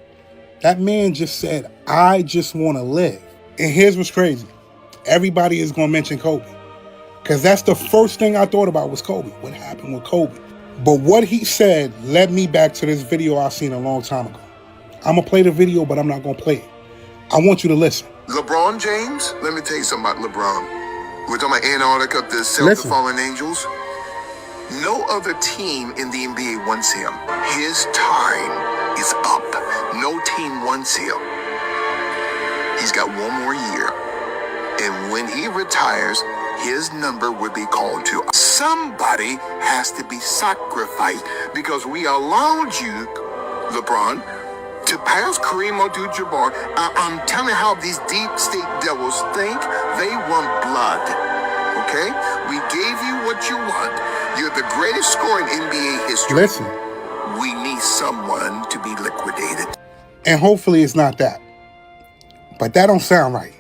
That man just said, I just want to live. And here's what's crazy. Everybody is going to mention Kobe, because that's the first thing I thought about was Kobe. What happened with Kobe? But what he said led me back to this video I seen a long time ago. I'm going to play the video, but I'm not going to play it. I want you to listen. LeBron James, let me tell you something about LeBron. We're talking about Antarctica, the Celtic Fallen Angels. No other team in the NBA wants him. His time is up. No team wants him. He's got one more year. And when he retires, his number will be called to. Somebody has to be sacrificed because we allowed you, LeBron, to pass Kareem Abdul-Jabbar. I'm telling how these deep state devils think. They want blood. Okay? We gave you what you want. You're the greatest scorer in NBA history. Listen. We need someone to be liquidated. And hopefully it's not that. But that don't sound right.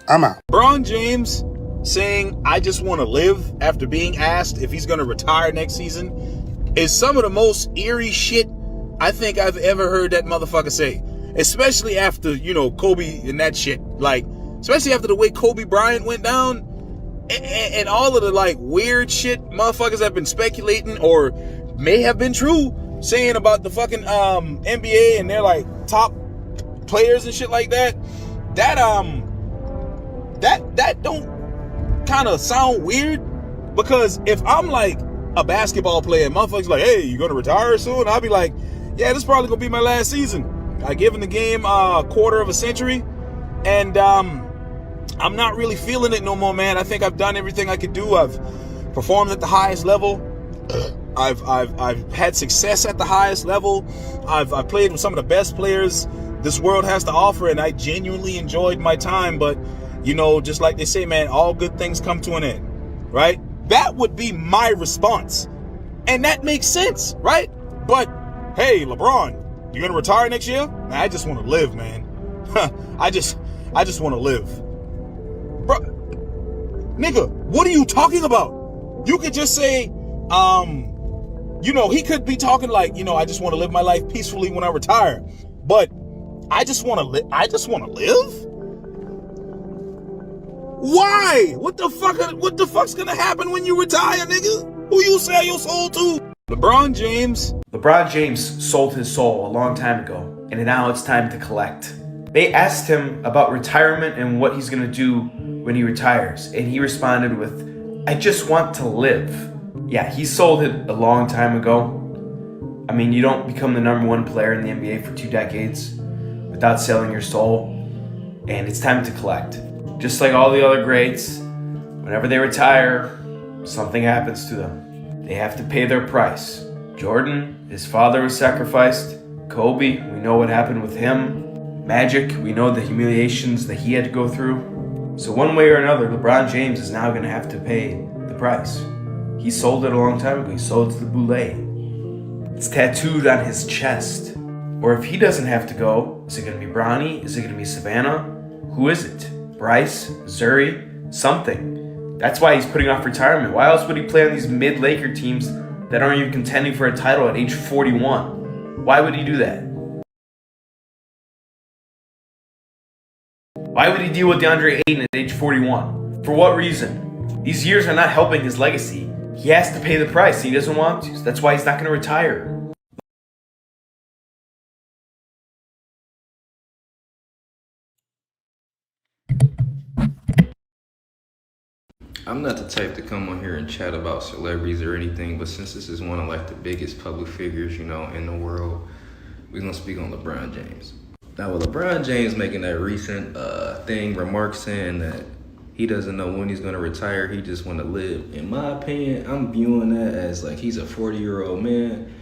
I'm out. LeBron James saying, I just want to live after being asked if he's going to retire next season is some of the most eerie shit I think I've ever heard that motherfucker say. Especially after, Kobe and that shit. Like, especially after the way Kobe Bryant went down, and all of the like weird shit motherfuckers have been speculating or may have been true saying about the fucking NBA and their like top players and shit like that. That don't kind of sound weird, because if I'm like a basketball player and motherfuckers like, hey, you gonna retire soon? I'll be like, yeah, this is probably gonna be my last season. I given the game a quarter of a century, and I'm not really feeling it no more, man. I think I've done everything I could do. I've performed at the highest level. I've had success at the highest level. I've played with some of the best players this world has to offer, and I genuinely enjoyed my time. But, you know, just like they say, man, all good things come to an end, right? That would be my response. And that makes sense, right? But, hey, LeBron, you gonna retire next year? Man, I just want to live, man. I just want to live. Bro, nigga, what are you talking about? You could just say, you know, he could be talking like, you know, I just want to live my life peacefully when I retire. But I just want to live. I just want to live? Why? What the fuck's gonna happen when you retire, nigga? Who you sell your soul to? LeBron James. LeBron James sold his soul a long time ago, and now it's time to collect. They asked him about retirement and what he's gonna do when he retires, and he responded with, I just want to live. Yeah, he sold it a long time ago. I mean, you don't become the #1 player in the NBA for 2 decades without selling your soul, and it's time to collect. Just like all the other greats, whenever they retire, something happens to them. They have to pay their price. Jordan, his father was sacrificed. Kobe, we know what happened with him. Magic, we know the humiliations that he had to go through. So one way or another, LeBron James is now going to have to pay the price. He sold it a long time ago. He sold it to the boule. It's tattooed on his chest. Or if he doesn't have to go, is it going to be Bronny? Is it going to be Savannah? Who is it? Bryce? Zuri? Something. That's why he's putting off retirement. Why else would he play on these mid-Laker teams that aren't even contending for a title at age 41? Why would he do that? Why would he deal with DeAndre Ayton at age 41? For what reason? These years are not helping his legacy. He has to pay the price. He doesn't want to. That's why he's not going to retire. I'm not the type to come on here and chat about celebrities or anything, but since this is one of like the biggest public figures, you know, in the world, we're gonna speak on LeBron James. Now, with LeBron James making that recent remark saying that he doesn't know when he's gonna retire, he just wanna live. In my opinion, I'm viewing that as like he's a 40-year-old man.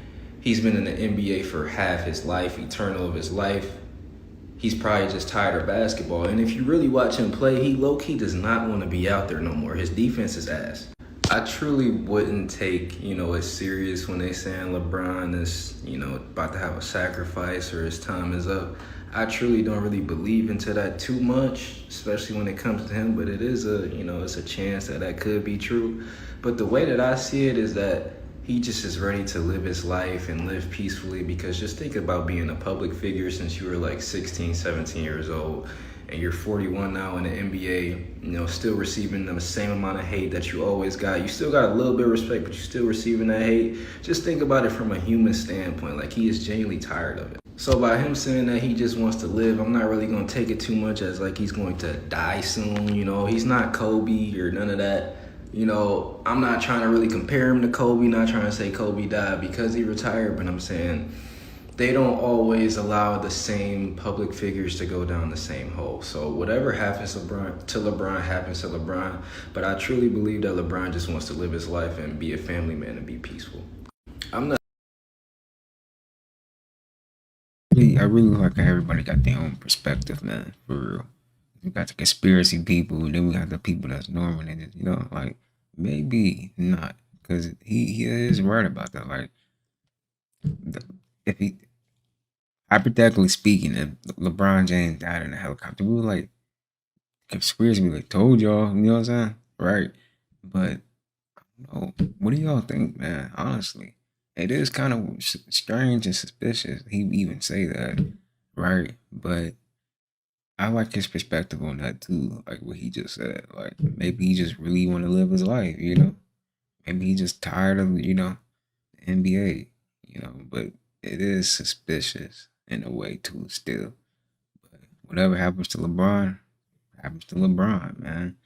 He's been in the NBA for half his life, eternal of his life. He's probably just tired of basketball. And if you really watch him play, he low-key does not want to be out there no more. His defense is ass. I truly wouldn't take, you know, it serious when they saying LeBron is, you know, about to have a sacrifice or his time is up. I truly don't really believe into that too much, especially when it comes to him. But it is a, you know, it's a chance that that could be true. But the way that I see it is that he just is ready to live his life and live peacefully, because just think about being a public figure since you were like 16, 17 years old, and you're 41 now in the NBA, you know, still receiving the same amount of hate that you always got. You still got a little bit of respect, but you're still receiving that hate. Just think about it from a human standpoint. Like, he is genuinely tired of it. So by him saying that he just wants to live, I'm not really going to take it too much as like he's going to die soon. You know, he's not Kobe or none of that. You know, I'm not trying to really compare him to Kobe, not trying to say Kobe died because he retired, but I'm saying they don't always allow the same public figures to go down the same hole. So whatever happens to LeBron happens to LeBron, but I truly believe that LeBron just wants to live his life and be a family man and be peaceful. I really like how everybody got their own perspective, man, for real. We got the conspiracy people, and then we got the people that's normal, and you know, like, maybe not, because he is right about that. Like, if he, hypothetically speaking, if LeBron James died in a helicopter, we were like, conspiracy, we like, told y'all, you know what I'm saying? Right. But, no, what do y'all think, man? Honestly, it is kind of strange and suspicious he even say that, right? But I like his perspective on that too, like what he just said. Like maybe he just really want to live his life, you know? Maybe he just tired of, you know, the NBA, you know, but it is suspicious in a way too still. But whatever happens to LeBron, happens to LeBron, man.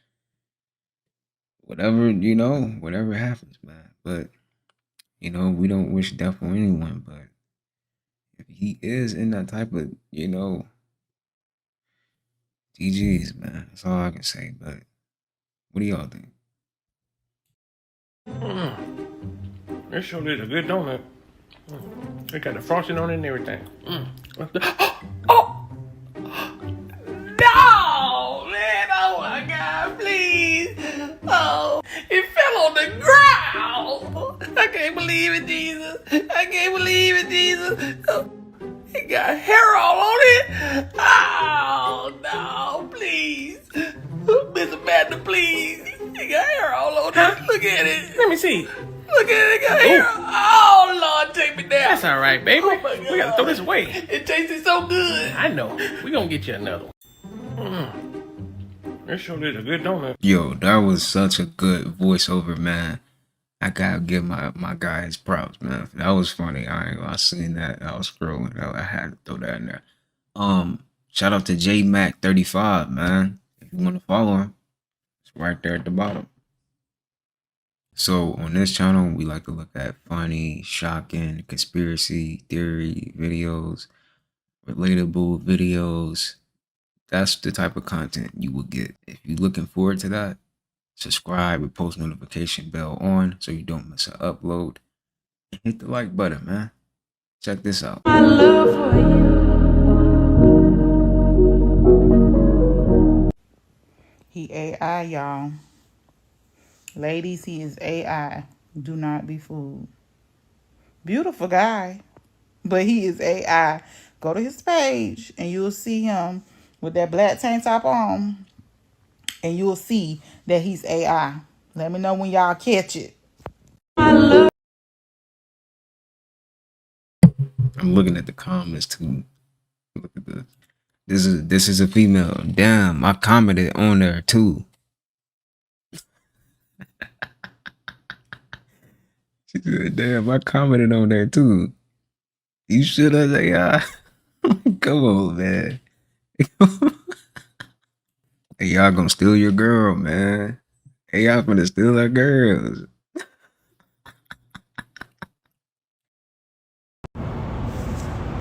Whatever, you know, whatever happens, man. But, you know, we don't wish death on anyone, but if he is in that type of, you know, GG's, man. That's all I can say. But what do y'all think? This sure is a good donut. They got the frosting on it and everything. No, man, oh my God, please. Oh, it fell on the ground. I can't believe it, Jesus. I can't believe it, Jesus. Oh, it got hair all on it. Oh, no, please. Miss Amanda, please. It got hair all on it. Look at it. Let me see. Look at it, it got hair. Oh, Lord, take me down. That's all right, baby. Oh, my God. We gotta throw this away. It tasted so good. I know. We gonna get you another one. This sure is a good donut. Yo, that was such a good voiceover, man. I gotta give my guy his props, man. That was funny. I seen that. I was scrolling. I had to throw that in there. Shout out to JMac35, man. If you want to follow him, it's right there at the bottom. So on this channel, we like to look at funny, shocking, conspiracy theory videos, relatable videos. That's the type of content you will get. If you're looking forward to that, subscribe with post notification bell on so you don't miss an upload. And hit the like button, man. Check this out. My love for you. He AI, y'all. Ladies, he is AI. Do not be fooled. Beautiful guy, but he is AI. Go to his page and you'll see him with that black tank top on, and you'll see that he's AI. Let me know when y'all catch it. I'm looking at the comments too. Look at this. This is a female. Damn, I commented on there too. She said, damn, I commented on there too. You should have AI. Come on, man. Hey, y'all gonna steal your girl, man. Hey, y'all gonna steal our girls.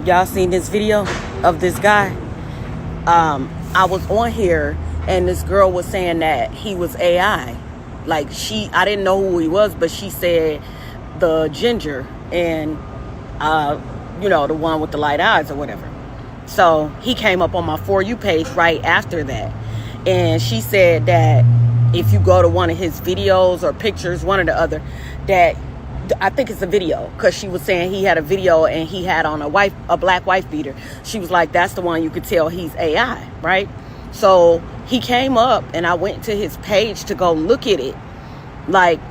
Y'all seen this video of this guy? I was on here and this girl was saying that he was AI. Like I didn't know who he was, but she said the ginger and you know, the one with the light eyes or whatever. So he came up on my For You page right after that. And she said that if you go to one of his videos or pictures, one or the other, that I think it's a video, because she was saying he had a video and he had on a black wife beater. She was like, that's the one you could tell he's AI, right? So he came up and I went to his page to go look at it. Like,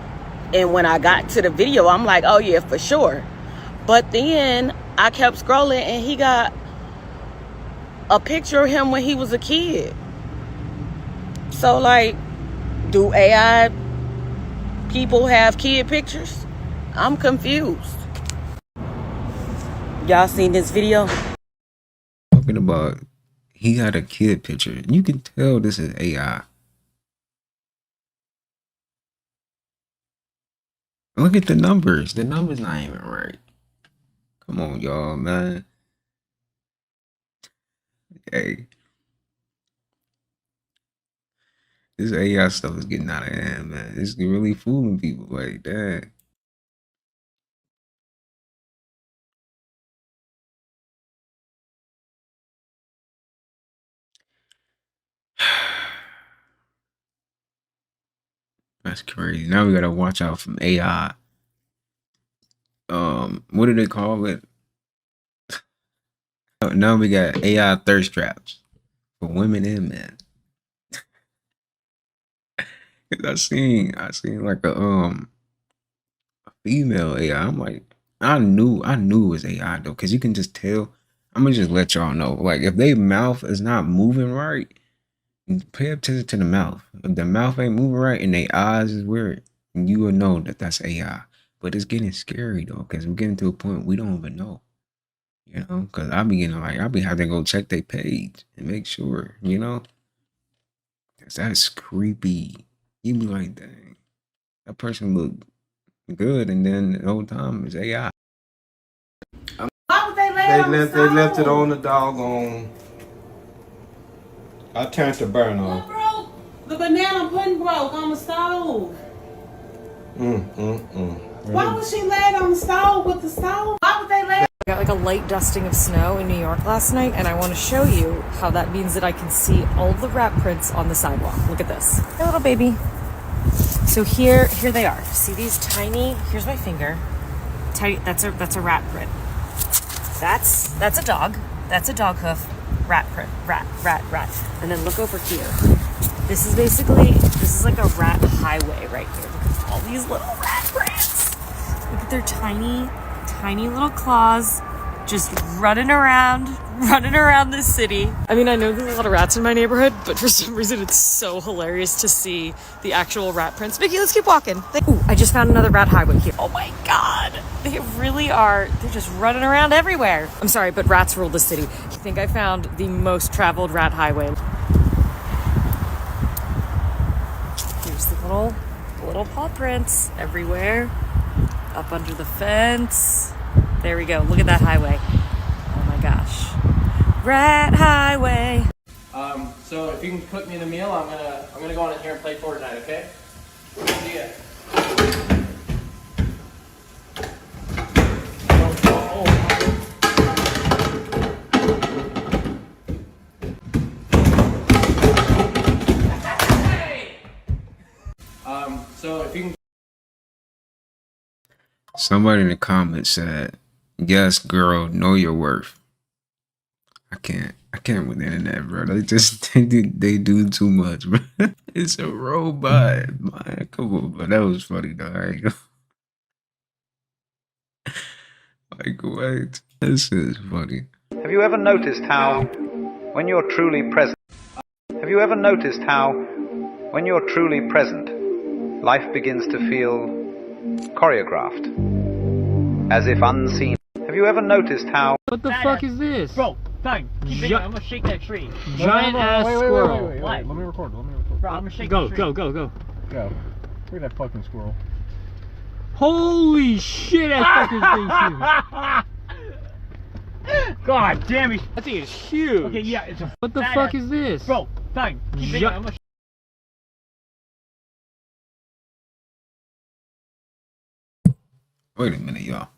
and when I got to the video, I'm like, oh yeah, for sure. But then I kept scrolling and he got a picture of him when he was a kid. So like, do AI people have kid pictures? I'm confused. Y'all seen this video? Talking about he had a kid picture. You can tell this is AI. Look at the numbers. The numbers not even right. Come on, y'all, man. Hey. This AI stuff is getting out of hand, man. It's really fooling people like that. That's crazy. Now we gotta watch out from AI. What do they call it? Now we got AI thirst traps for women and men. I seen like a female AI. I'm like, I knew it was AI though, because you can just tell. I'm gonna just let y'all know. Like, if they mouth is not moving right, pay attention to the mouth. If the mouth ain't moving right and their eyes is weird, you will know that that's AI. But it's getting scary though, because we're getting to a point we don't even know. You know, because I be getting like, I be having to go check their page and make sure, you know, because that's creepy. You be like, dang, that person look good, and then the whole time it's AI. Why would they left it on the doggone. I turned the burn on. broke? The banana pudding broke on the stove. Why would she lay it on the stove with the stove? Why would they lay it? I got like a light dusting of snow in New York last night, and I want to show you how that means that I can see all of the rat prints on the sidewalk. Look at this. Hey, little baby. So here they are. See these tiny, here's my finger. Tiny, that's a rat print. That's a dog. That's a dog hoof. Rat print. Rat. And then look over here. This is like a rat highway right here. Look at all these little rat prints. Look at their tiny little claws just running around this city. I mean, I know there's a lot of rats in my neighborhood, but for some reason it's so hilarious to see the actual rat prints. Vicky, let's keep walking. Ooh, I just found another rat highway here. Oh my God. They really are. They're just running around everywhere. I'm sorry, but rats rule the city. I think I found the most traveled rat highway. Here's the little paw prints everywhere. Up under the fence. There we go. Look at that highway. Oh my gosh. Rat highway. So if you can cook me the meal, I'm gonna go on in here and play Fortnite, okay? See ya. So if you can. Somebody in the comments said, "Yes, girl, know your worth." I can't with the internet, bro. They do too much, bro. It's a robot, man. Come on, but that was funny though. I ain't gonna... Like, what? This is funny. Have you ever noticed how, when you're truly present, life begins to feel choreographed, as if unseen? Have you ever noticed how... What the fuck is this? Bro, Doug, keep it. I'm gonna shake that tree. Giant ass squirrel. Wait. Let me record. Bro, I'm gonna shake Go, the tree. go. Go. Look at that fucking squirrel. Holy shit, that fucking thing's huge. God damn it. That thing is huge. Okay, yeah, it's a... What the fuck is this? Bro, Doug, keep it. I'm gonna... Wait a minute, y'all.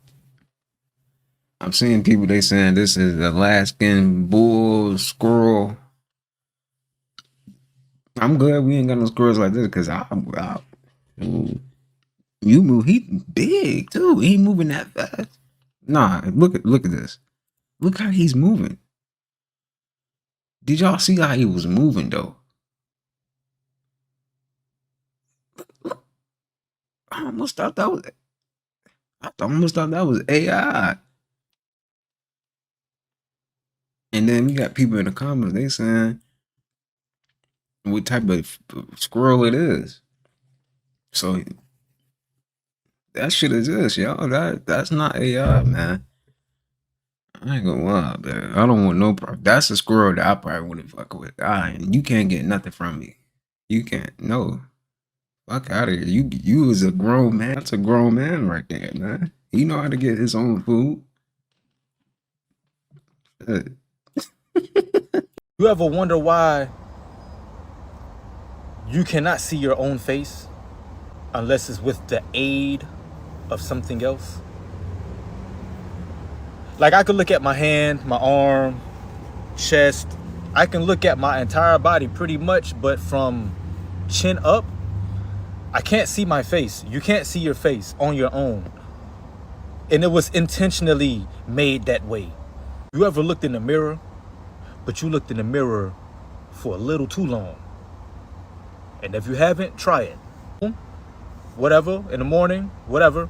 I'm seeing people, they saying this is Alaskan bull squirrel. I'm glad we ain't got no squirrels like this, because you move, he big too. He moving that fast. Nah, look at this. Look how he's moving. Did y'all see how he was moving though? I almost thought that was AI. And then we got people in the comments, they saying what type of squirrel it is. So that shit exists, y'all. That's not AI, man. I ain't gonna lie, man. I don't want no problem. That's a squirrel that I probably wouldn't fuck with. You can't get nothing from me. You can't. No. Fuck out of here. You is a grown man. That's a grown man right there, man. He know how to get his own food. You ever wonder why you cannot see your own face unless it's with the aid of something else? Like, I could look at my hand, my arm, chest. I can look at my entire body pretty much, but from chin up, I can't see my face. You can't see your face on your own. And it was intentionally made that way. You ever looked in the mirror, but you looked in the mirror for a little too long? And if you haven't, try it. Whatever, in the morning, whatever.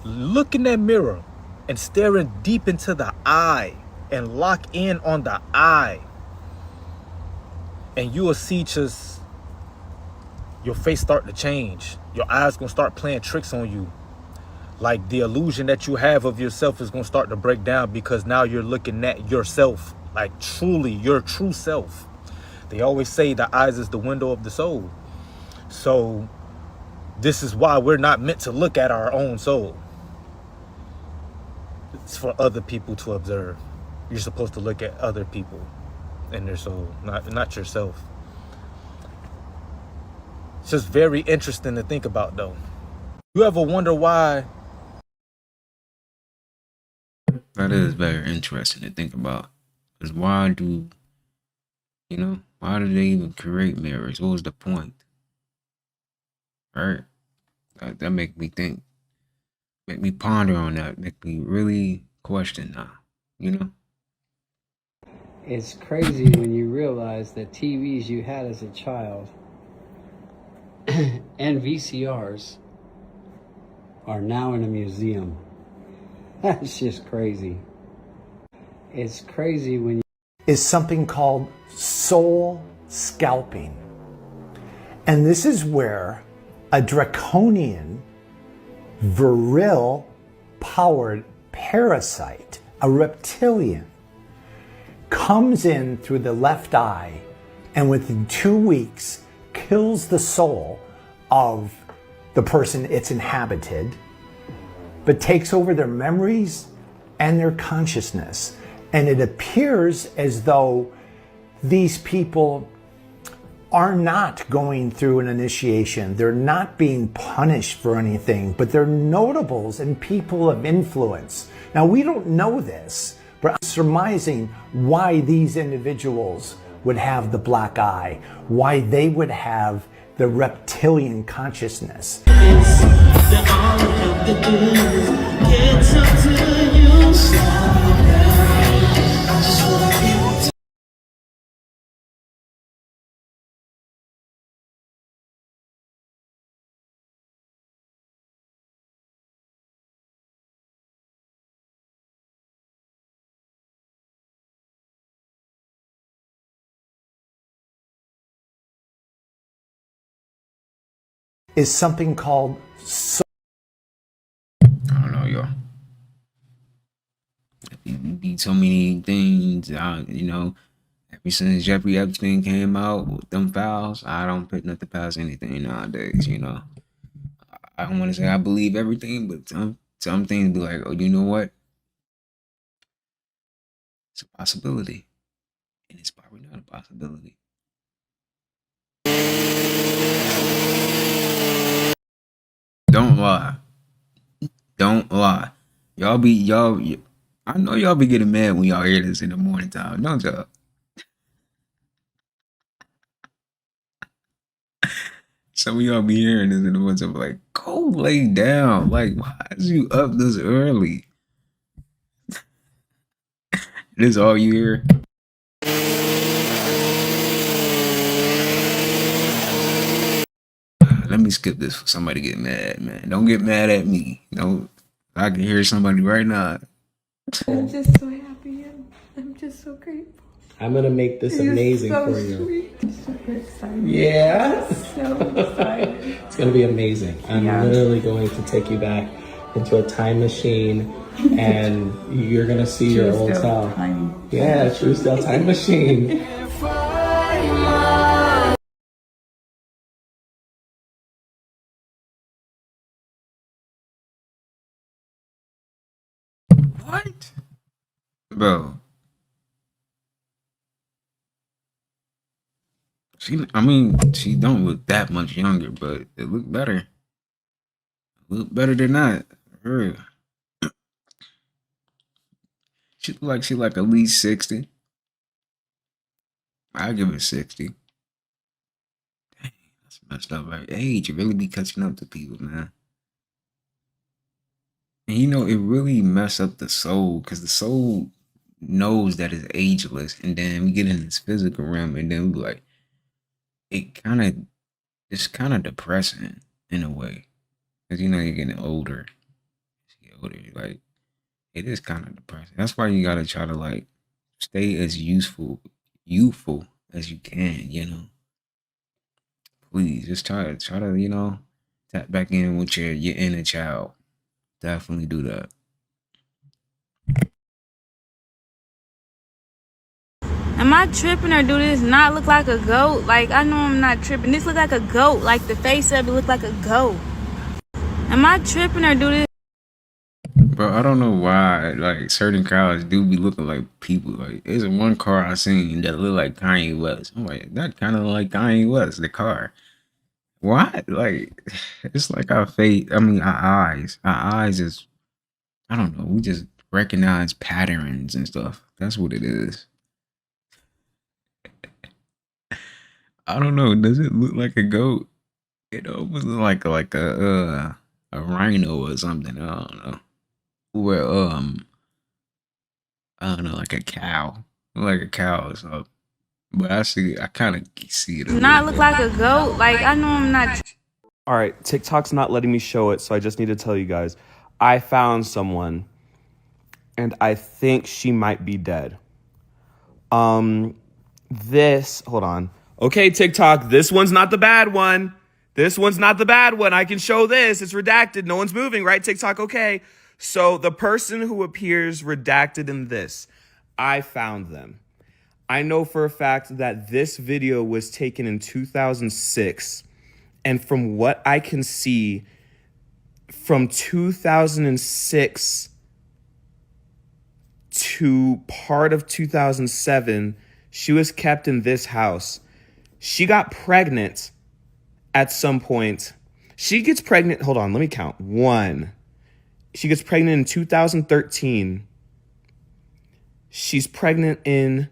Look in that mirror and staring deep into the eye and lock in on the eye. And you will see just your face start to change. Your eyes gonna start playing tricks on you. Like the illusion that you have of yourself is gonna start to break down, because now you're looking at yourself, like truly your true self. They always say the eyes is the window of the soul. So this is why we're not meant to look at our own soul. It's for other people to observe. You're supposed to look at other people and their soul, not yourself. It's just very interesting to think about, though. You ever wonder why? That is very interesting to think about. Because why do they even create mirrors? What was the point? Right? That make me think. Make me ponder on that. Make me really question now. It's crazy when you realize that TVs you had as a child and VCRs are now in a museum. That's just crazy. It's crazy when you... Is something called soul scalping. And this is where a draconian, viril powered parasite, a reptilian, comes in through the left eye and within 2 weeks kills the soul of the person it's inhabited, but takes over their memories and their consciousness. And it appears as though these people are not going through an initiation. They're not being punished for anything, but they're notables and people of influence. Now, we don't know this, but I'm surmising why these individuals would have the black eye, why they would have the reptilian consciousness. Is something called I don't know, y'all. You need so many things, ever since Jeffrey Epstein came out with them files, I don't put nothing past anything nowadays, I don't want to say I believe everything, but some things be like, oh, you know what? It's a possibility. And it's probably not a possibility. Don't lie. Don't lie. I know y'all be getting mad when y'all hear this in the morning time, don't y'all? Some of y'all be hearing this in the morning time, like, go lay down. Like, why is you up this early? This all you hear? Let me skip this for somebody to get mad, man. Don't get mad at me. I can hear somebody right now. I'm just so happy and I'm just so grateful. I'm gonna make this amazing so for you. Sweet. Super excited. Yeah. So excited. It's gonna be amazing. I'm literally going to take you back into a time machine, and you're gonna see your old self. Yeah, true style time machine. What? Bro. She don't look that much younger, but it look better. Look better than that. For real. She look like at least 60. I give it 60. Dang, that's messed up. Right? Age, you really be catching up to people, man. And it really mess up the soul, because the soul knows that it's ageless, and then we get in this physical realm, and then we like, it's kind of depressing in a way, because you're getting older. Like, it is kind of depressing. That's why you gotta try to like stay as youthful as you can, you know. Please just try to, you know, tap back in with your inner child. Definitely do that. Am I tripping, or do this not look like a goat? Like, I know I'm not tripping. This look like a goat. Like, the face of it look like a goat. Am I tripping, or do this? Bro, I don't know why, like, certain cars do be looking like people. Like, there's one car I seen that looked like Kanye West. I'm like, that kind of like Kanye West, the car. Why? Like, it's like our face, I mean, our eyes is, I don't know, we just recognize patterns and stuff. That's what it is. I don't know. Does it look like a goat? It almost look like a rhino or something. I don't know. Or I don't know, like a cow, like a cow or something. But I kind of see it. Not look like a goat. Like, I know I'm not. All right, TikTok's not letting me show it, so I just need to tell you guys. I found someone, and I think she might be dead. Hold on. Okay, TikTok, this one's not the bad one. This one's not the bad one. I can show this. It's redacted. No one's moving, right, TikTok? Okay. So the person who appears redacted in this, I found them. I know for a fact that this video was taken in 2006. And from what I can see, from 2006 to part of 2007, she was kept in this house. She got pregnant at some point. She gets pregnant. Hold on, let me count. 1. She gets pregnant in 2013. She's pregnant in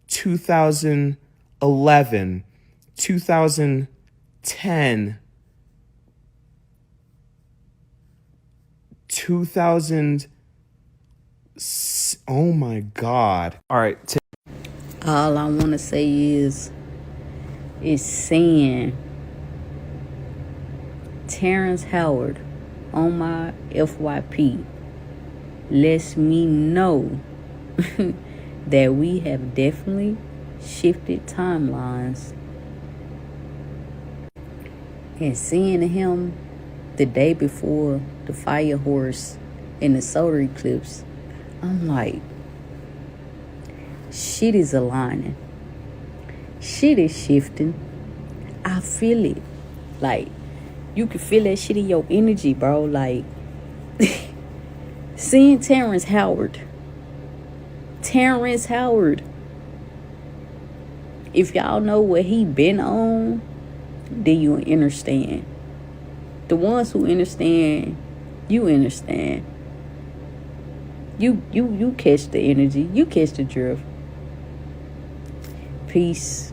2011, 2010, 2000. Oh my God. All right. All I want to say is saying Terrence Howard on my FYP lets me know that we have definitely shifted timelines. And seeing him the day before the fire horse and the solar eclipse, I'm like, shit is aligning. Shit is shifting. I feel it. Like, you can feel that shit in your energy, bro. Like, seeing Terrence Howard. If y'all know what he been on, then you understand. The ones who understand, you understand. You catch the energy. You catch the drift. Peace.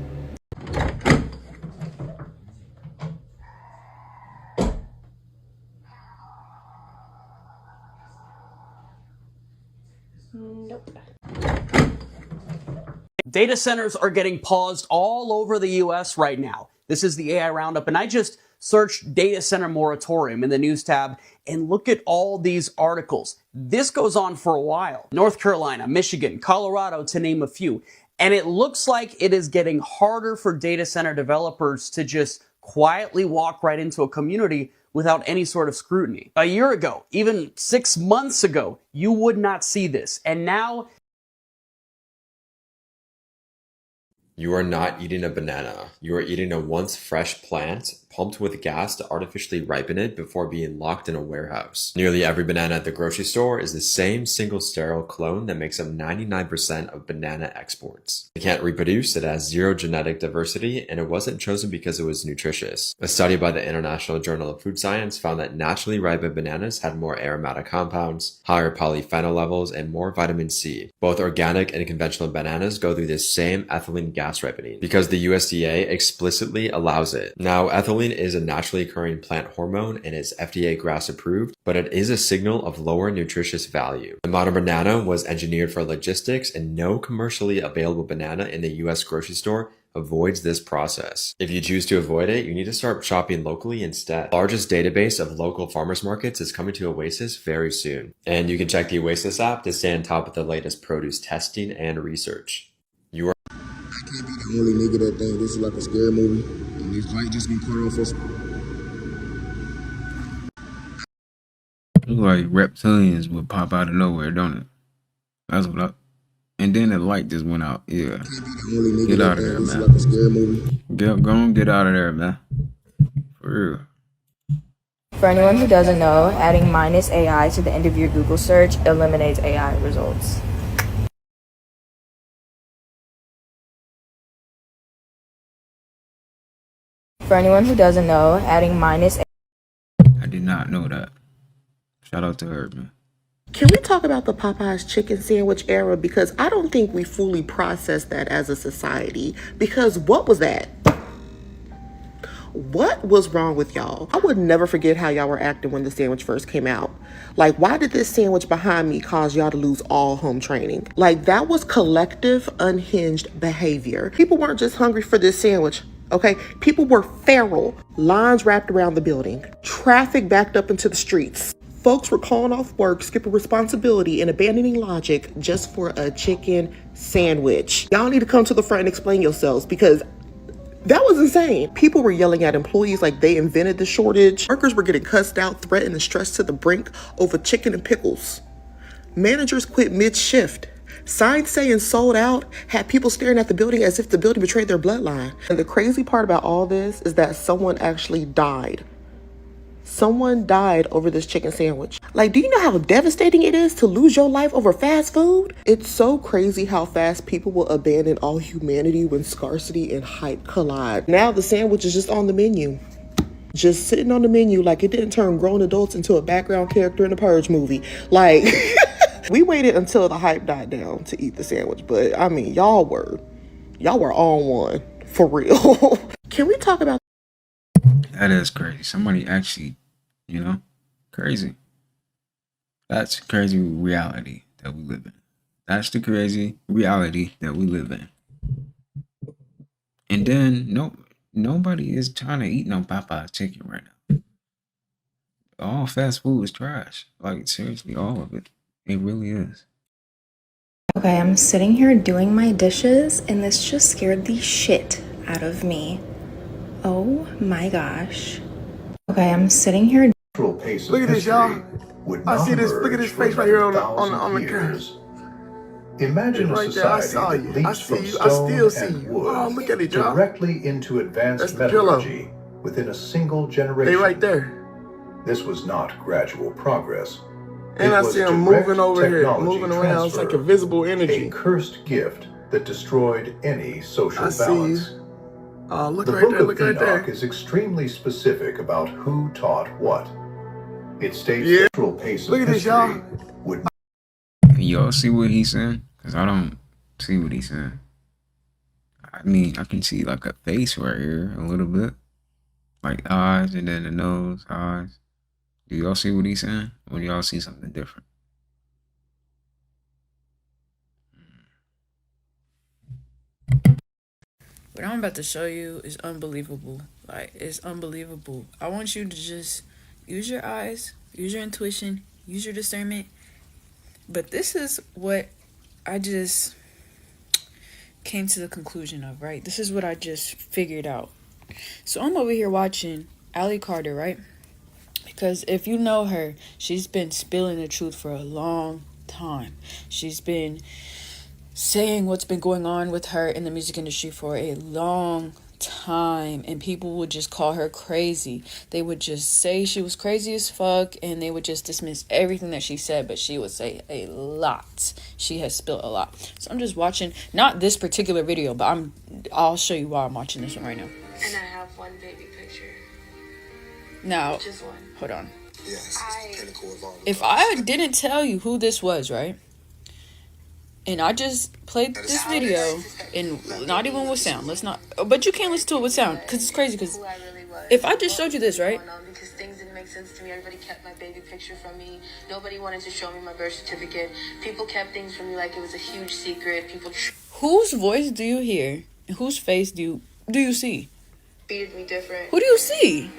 Data centers are getting paused all over the US right now. This is the AI Roundup, and I just searched data center moratorium in the news tab, and look at all these articles. This goes on for a while. North Carolina, Michigan, Colorado, to name a few. And it looks like it is getting harder for data center developers to just quietly walk right into a community without any sort of scrutiny. A year ago, even 6 months ago, you would not see this. And now You are not eating a banana. You are eating a once fresh plant, pumped with gas to artificially ripen it before being locked in a warehouse. Nearly every banana at the grocery store is the same single sterile clone that makes up 99% of banana exports. It can't reproduce, it has zero genetic diversity, and it wasn't chosen because it was nutritious. A study by the International Journal of Food Science found that naturally ripened bananas had more aromatic compounds, higher polyphenol levels, and more vitamin C. Both organic and conventional bananas go through this same ethylene gas ripening because the USDA explicitly allows it. Now, ethylene is a naturally occurring plant hormone and is FDA GRAS approved, but it is a signal of lower nutritious value. The modern banana was engineered for logistics, and no commercially available banana in the US grocery store avoids this process. If you choose to avoid it, you need to start shopping locally instead. The largest database of local farmers markets is coming to Oasis very soon. And you can check the Oasis app to stay on top of the latest produce testing and research. You are can't be the only nigga that think this is like a scary movie, and this might just be put on for. Look like reptilians would pop out of nowhere, don't it? That's what I. And then the light just went out. Yeah. Get out of there, man. Like a scary movie. Go on, get out of there, man. For real. For anyone who doesn't know, adding minus AI to the end of your Google search eliminates AI results. For anyone who doesn't know, adding minus... I did not know that. Shout out to her, man. Can we talk about the Popeye's chicken sandwich era? Because I don't think we fully processed that as a society. Because what was that? What was wrong with y'all? I would never forget how y'all were acting when the sandwich first came out. Like, why did this sandwich behind me cause y'all to lose all home training? Like, that was collective, unhinged behavior. People weren't just hungry for this sandwich. Okay, people were feral. Lines wrapped around the building. Traffic backed up into the streets. Folks were calling off work, skipping responsibility, and abandoning logic just for a chicken sandwich. Y'all need to come to the front and explain yourselves, because that was insane. People were yelling at employees like they invented the shortage. Workers were getting cussed out, threatened, and stressed to the brink over chicken and pickles. Managers quit mid-shift. Signs saying sold out had people staring at the building as if the building betrayed their bloodline. And the crazy part about all this is that someone actually died. Someone died over this chicken sandwich. Like, do you know how devastating it is to lose your life over fast food? It's so crazy how fast people will abandon all humanity when scarcity and hype collide. Now the sandwich is just on the menu. Just sitting on the menu like it didn't turn grown adults into a background character in a Purge movie. Like... We waited until the hype died down to eat the sandwich, but I mean, y'all were on one for real. Can we talk about? That is crazy. Somebody actually, crazy. That's crazy reality that we live in. That's the crazy reality that we live in. And then nobody is trying to eat no Popeye chicken right now. All fast food is trash. Like, seriously, all of it. It really is. Okay, I'm sitting here doing my dishes and this just scared the shit out of me. Oh my gosh. Okay, I'm sitting here. Look at this, y'all. I see this. Look at this face right here on the camera. Imagine a society that leaps from stone and wood look at it, directly into advanced metallurgy within a single generation. They right there. This was not gradual progress. And I see him moving over here, moving around. It's like a visible energy. A cursed gift that destroyed any social balance. Look the right book there, of look right Enoch there. is extremely specific about who taught what. It states the natural pace of history would. Can y'all see what he's saying? Because I don't see what he's saying. I mean, I can see like a face right here a little bit. Like eyes and then the nose, eyes. Do y'all see what he's saying? Or do y'all see something different? What I'm about to show you is unbelievable. Like, it's unbelievable. I want you to just use your eyes, use your intuition, use your discernment. But this is what I just came to the conclusion of, right? This is what I just figured out. So I'm over here watching Allie Carter, right? Because if you know her, she's been spilling the truth for a long time. She's been saying what's been going on with her in the music industry for a long time. And people would just call her crazy. They would just say she was crazy as fuck. And they would just dismiss everything that she said. But she would say a lot. She has spilled a lot. So I'm just watching, not this particular video, but I'll show you why I'm watching this one right now. And I have one baby picture. Now, Just one. hold on. Yes, If I didn't tell you who this was, right? And I just played this video and not even with sound. Let's not, but you can't listen to it with sound because it's crazy. Because if I just showed you this, right? Because things didn't make sense to me. Everybody kept my baby picture from me. Nobody wanted to show me my birth certificate. People kept things from me like it was a huge secret. Whose voice do you hear And whose face do you see? Treated me different. Who do you see?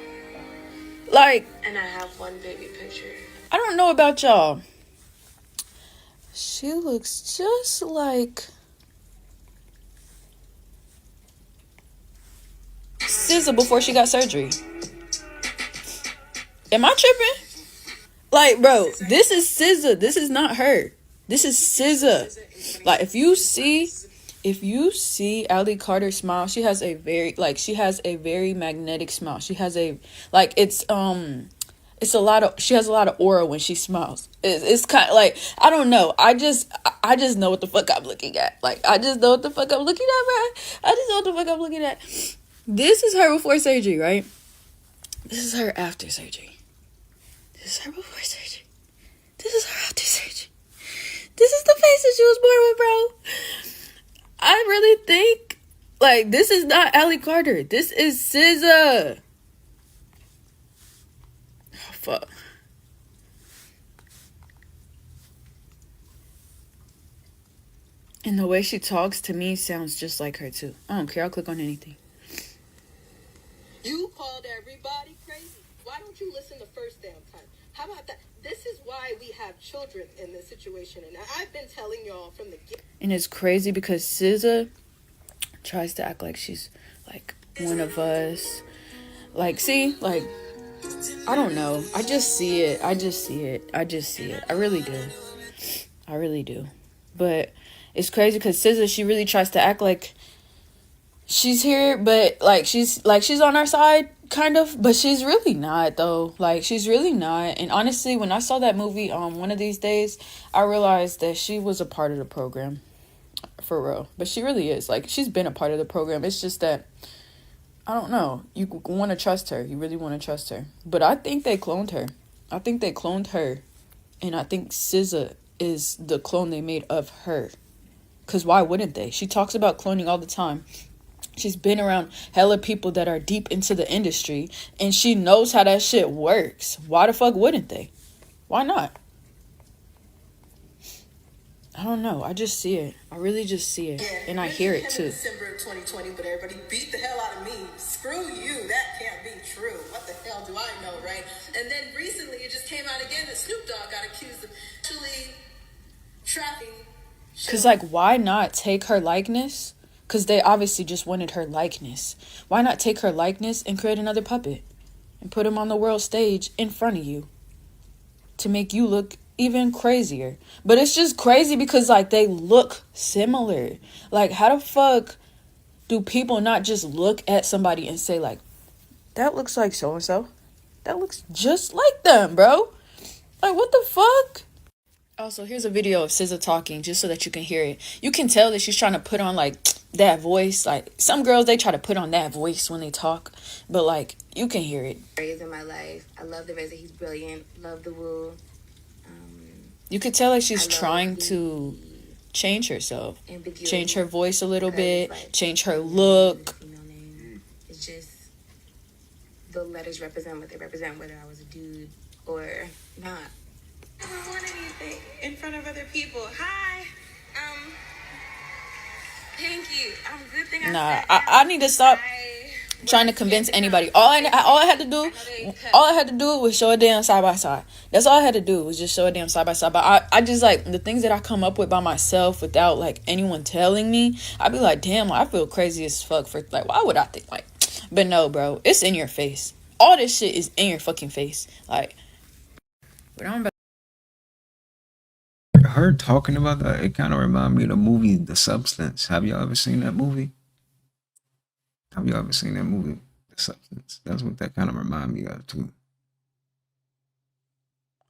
Like, And I have one baby picture. I don't know about y'all. She looks just like SZA before she got surgery. Am I tripping? Like, bro, this is SZA. This is not her. This is SZA. Like, if you see Ali Carter smile, she has a very magnetic smile. She has a, like, she has a lot of aura when she smiles. It's kind of like, I don't know. I just know what the fuck I'm looking at. Like, I just know what the fuck I'm looking at, bro. I just know what the fuck I'm looking at. This is her before surgery, right? This is her after surgery. This is her before surgery. This is her after surgery. This is the face that she was born with, bro. I really think, like, this is not Ali Carter. This is SZA. Oh, fuck. And the way she talks to me sounds just like her, too. I don't care. I'll click on anything. You called everybody crazy. Why don't you listen the first damn time? How about that? This is why we have children in this situation. And I've been telling y'all from the get. And it's crazy because SZA tries to act like she's, like, one of us. Like, see? Like, I don't know. I just see it. I really do. I really do. But it's crazy because SZA, she really tries to act like she's here, but she's on our side, kind of, but she's really not, though. Like, she's really not. And honestly, when I saw that movie One of These Days, I realized that she was a part of the program, for real. But she really is. Like, she's been a part of the program. It's just that, I don't know, you want to trust her. You really want to trust her. But I think they cloned her. And I think SZA is the clone they made of her. Because why wouldn't they? She talks about cloning all the time. She's been around hella people that are deep into the industry, and she knows how that shit works. Why the fuck wouldn't they? Why not? I don't know. I just see it. I really just see it. Yeah, and I hear it too. December of 2020, but everybody beat the hell out of me. Screw you. That can't be true. What the hell do I know, right? And then recently it just came out again that Snoop Dogg got accused of actually trafficking. Because, like, why not take her likeness? Because they obviously just wanted her likeness. Why not take her likeness and create another puppet? And put him on the world stage in front of you. To make you look even crazier. But it's just crazy because, like, they look similar. Like, how the fuck do people not just look at somebody and say, like, that looks like so-and-so? That looks just like them, bro. Like, what the fuck? Also, here's a video of SZA talking just so that you can hear it. You can tell that she's trying to put on, like, that voice. Like, some girls, they try to put on that voice when they talk. But, like, you can hear it. Craze in my life. I love the ways that he's brilliant. Love the woo. You could tell like she's trying to change herself. Change her voice a little bit. Like, change her look. You know what I mean? It's just the letters represent what they represent, whether I was a dude or not. I don't want anything in front of other people. Hi. Thank you. Good thing I need to stop trying to convince anybody. All I had to do was show a damn side by side. That's all I had to do was just show a damn side by side. But I just, like, the things that I come up with by myself without, like, anyone telling me, I'd be like, damn, I feel crazy as fuck for, like, why would I think, like, but no, bro, it's in your face. All this shit is in your fucking face. Like, but I'm about her talking about that, it kind of reminded me of the movie The Substance. Have y'all ever seen that movie? The Substance? That's what that kind of reminded me of too.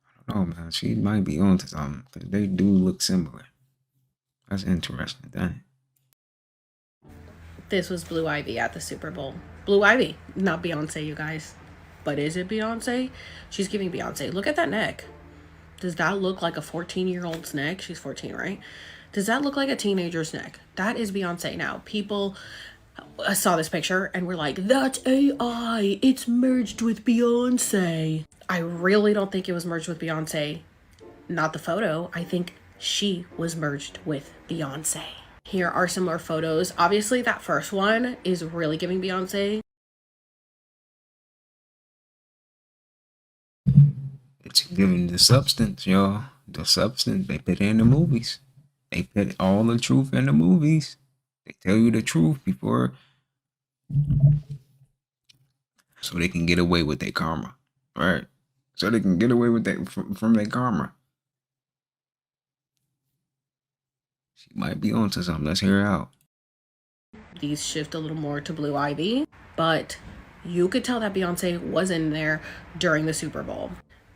I don't know, man. She might be onto something because they do look similar. That's interesting, dang. This was Blue Ivy at the Super Bowl. Blue Ivy, not Beyonce, you guys. But is it Beyonce? She's giving Beyonce. Look at that neck. Does that look like a 14-year-old's neck? She's 14, right? Does that look like a teenager's neck? That is Beyonce now. People saw this picture and were like, that's AI. It's merged with Beyonce. I really don't think it was merged with Beyonce. Not the photo. I think she was merged with Beyonce. Here are some more photos. Obviously, that first one is really giving Beyonce. It's giving the substance, y'all. The substance they put in the movies. They put all the truth in the movies. They tell you the truth before, so they can get away with their karma, right? So they can get away with that from their karma. She might be onto something. Let's hear her out. These shift a little more to Blue Ivy, but you could tell that Beyonce was in there during the Super Bowl.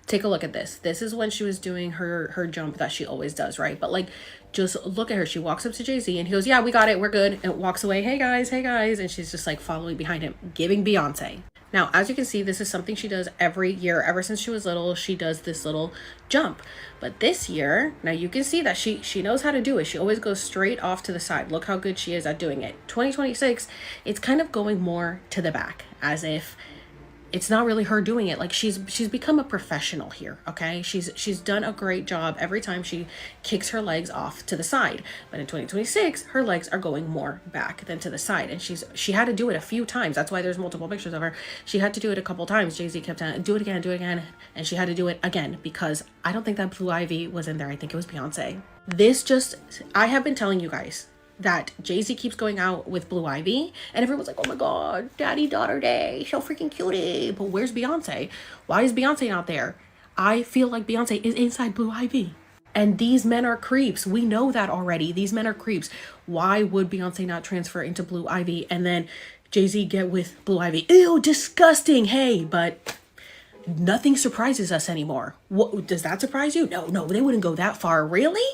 Take a look at this. This is when she was doing her jump that she always does, right? But like, just look at her. She walks up to Jay-Z and he goes, yeah, we got it, we're good, and walks away. Hey guys, and she's just like following behind him, giving Beyonce. Now, as you can see, this is something she does every year. Ever since she was little, she does this little jump. But this year, now you can see that she knows how to do it. She always goes straight off to the side. Look how good she is at doing it. 2026, it's kind of going more to the back, as if it's not really her doing it. Like, she's become a professional here, okay? She's done a great job every time she kicks her legs off to the side. But in 2026, her legs are going more back than to the side, and she had to do it a few times. That's why there's multiple pictures of her. She had to do it a couple times. Jay-Z kept saying, do it again, and she had to do it again because I don't think that Blue Ivy was in there. I think it was Beyonce. I have been telling you guys that Jay-Z keeps going out with Blue Ivy, and everyone's like, oh my god, daddy-daughter day, so freaking cutie. But where's Beyonce? Why is Beyonce not there? I feel like Beyonce is inside Blue Ivy. And these men are creeps. We know that already. These men are creeps. Why would Beyonce not transfer into Blue Ivy and then Jay-Z get with Blue Ivy? Ew, disgusting. Hey, but nothing surprises us anymore. What, does that surprise you? No, they wouldn't go that far. Really?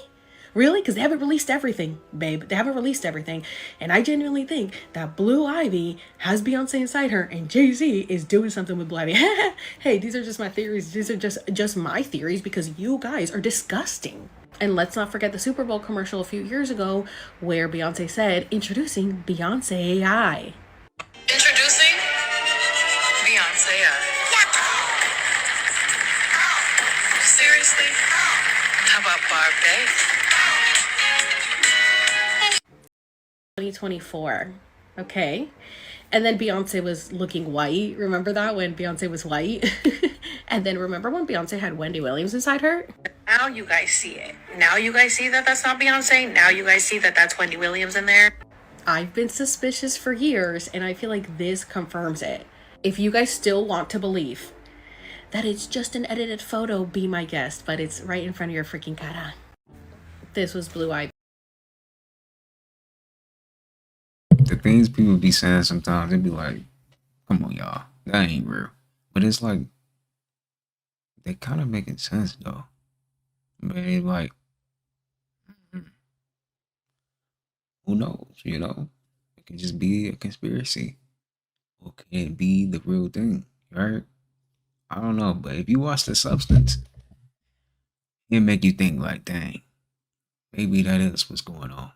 Really? Because they haven't released everything, babe. They haven't released everything. And I genuinely think that Blue Ivy has Beyonce inside her and Jay-Z is doing something with Blue Ivy. Hey, these are just my theories. These are just my theories because you guys are disgusting. And let's not forget the Super Bowl commercial a few years ago where Beyonce said, introducing Beyonce AI. Introducing Beyonce. Seriously? How about Barbie? 2024, okay? And then Beyonce was looking white. Remember that when Beyonce was white? And then remember when Beyonce had Wendy Williams inside her? Now you guys see it. Now you guys see that that's not Beyonce. Now you guys see that that's Wendy Williams in there. I've been suspicious for years, and I feel like this confirms it. If you guys still want to believe that it's just an edited photo, be my guest, but it's right in front of your freaking cara. This was Blue Ivy. The things people be saying sometimes, they be like, come on, y'all, that ain't real. But it's like, they kind of making sense, though. But it's like, who knows, you know? It could just be a conspiracy. Or can it be the real thing, right? I don't know, but if you watch The Substance, it make you think like, dang, maybe that is what's going on.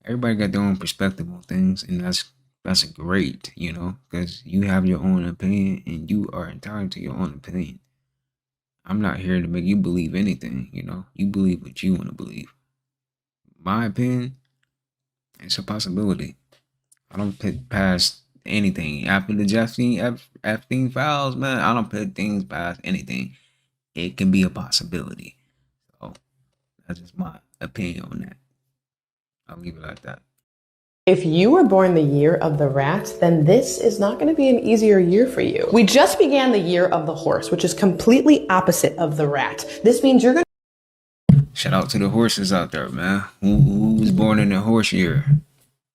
Everybody got their own perspective on things, and that's great, you know, because you have your own opinion and you are entitled to your own opinion. I'm not here to make you believe anything, you know. You believe what you want to believe. My opinion, it's a possibility. I don't put past anything. After the Epstein files, man, I don't put things past anything. It can be a possibility. So that's just my opinion on that. I'll leave it like that. If you were born the year of the rat, then this is not going to be an easier year for you. We just began the year of the horse, which is completely opposite of the rat. This means you're going to... Shout out to the horses out there, man. Who was born in the horse year?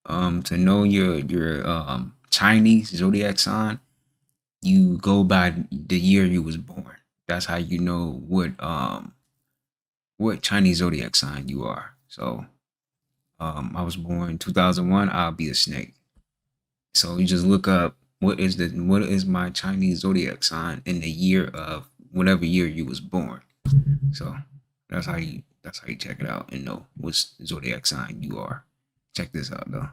To know your Chinese zodiac sign, you go by the year you was born. That's how you know what Chinese zodiac sign you are. So I was born in 2001. I'll be a snake. So you just look up what is my Chinese zodiac sign in the year of whatever year you was born. So that's how you check it out and know what zodiac sign you are. Check this out though.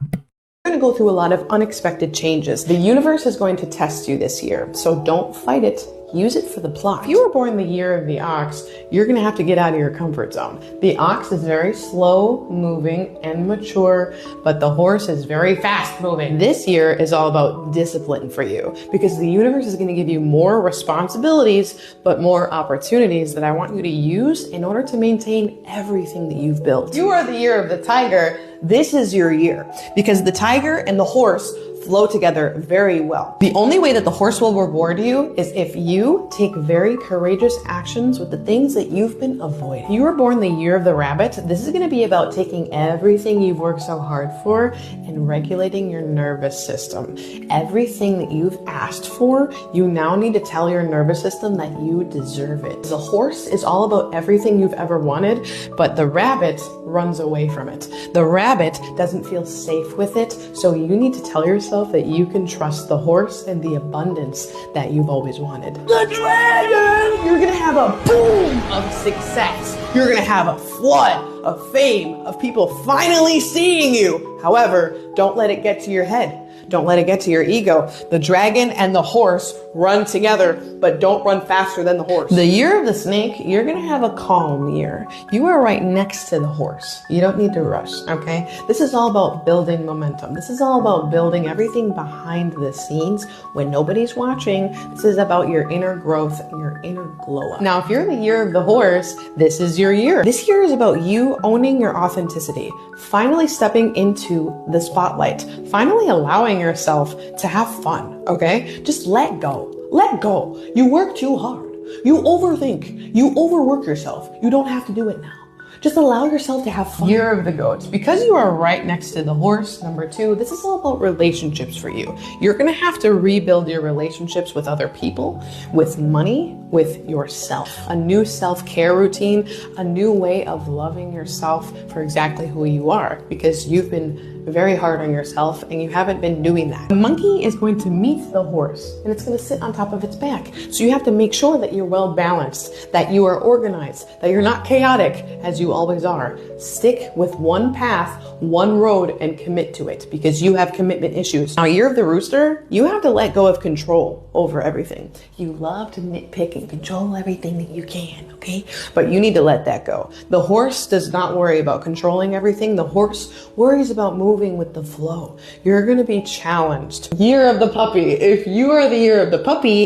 You're going to go through a lot of unexpected changes. The universe is going to test you this year, so don't fight it. use it for the plot. If you were born the year of the ox, you're gonna have to get out of your comfort zone. The ox is very slow moving and mature, but the horse is very fast moving. This year is all about discipline for you because the universe is gonna give you more responsibilities, but more opportunities that I want you to use in order to maintain everything that you've built. If you are the year of the tiger, this is your year because the tiger and the horse flow together very well. The only way that the horse will reward you is if you take very courageous actions with the things that you've been avoiding. If you were born the year of the rabbit, this is going to be about taking everything you've worked so hard for and regulating your nervous system. Everything that you've asked for, you now need to tell your nervous system that you deserve it. The horse is all about everything you've ever wanted, but the rabbit runs away from it. The rabbit doesn't feel safe with it, so you need to tell yourself that you can trust the horse and the abundance that you've always wanted. The dragon! You're gonna have a boom of success. You're gonna have a flood of fame, of people finally seeing you. However, don't let it get to your head. Don't let it get to your ego. The dragon and the horse run together, but don't run faster than the horse. The year of the snake, you're gonna have a calm year. You are right next to the horse. You don't need to rush, okay? This is all about building momentum. This is all about building everything behind the scenes when nobody's watching. This is about your inner growth and your inner glow up. Now, if you're the year of the horse, this is your year. This year is about you owning your authenticity, finally stepping into the spotlight, finally allowing yourself to have fun, okay? Just let go. Let go. You work too hard. You overthink. You overwork yourself. You don't have to do it now. Just allow yourself to have fun. Year of the goat. Because you are right next to the horse, number 2, this is all about relationships for you. You're gonna have to rebuild your relationships with other people, with money, with yourself. A new self-care routine, a new way of loving yourself for exactly who you are, because you've been very hard on yourself and you haven't been doing that. The monkey is going to meet the horse and it's going to sit on top of its back. So you have to make sure that you're well balanced, that you are organized, that you're not chaotic as you always are. Stick with one path, one road, and commit to it because you have commitment issues. Now, year of the rooster, you have to let go of control over everything. You love to nitpick and control everything that you can, okay? But you need to let that go. The horse does not worry about controlling everything. The horse worries about moving with the flow. You're going to be challenged. Year of the puppy. If you are the year of the puppy,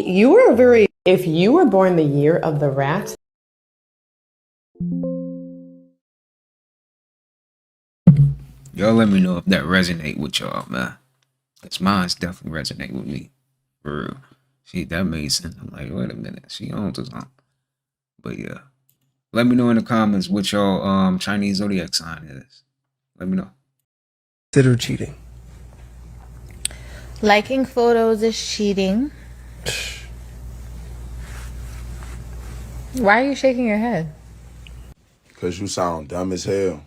if you were born the year of the rat, Y'all let me know if that resonate with y'all, man. Cause mine's definitely resonate with me. For real. See, that made sense. I'm like, wait a minute. She owns or something. But yeah. Let me know in the comments what y'all Chinese zodiac sign is. Let me know. Consider cheating. Liking photos is cheating. Why are you shaking your head? Because you sound dumb as hell.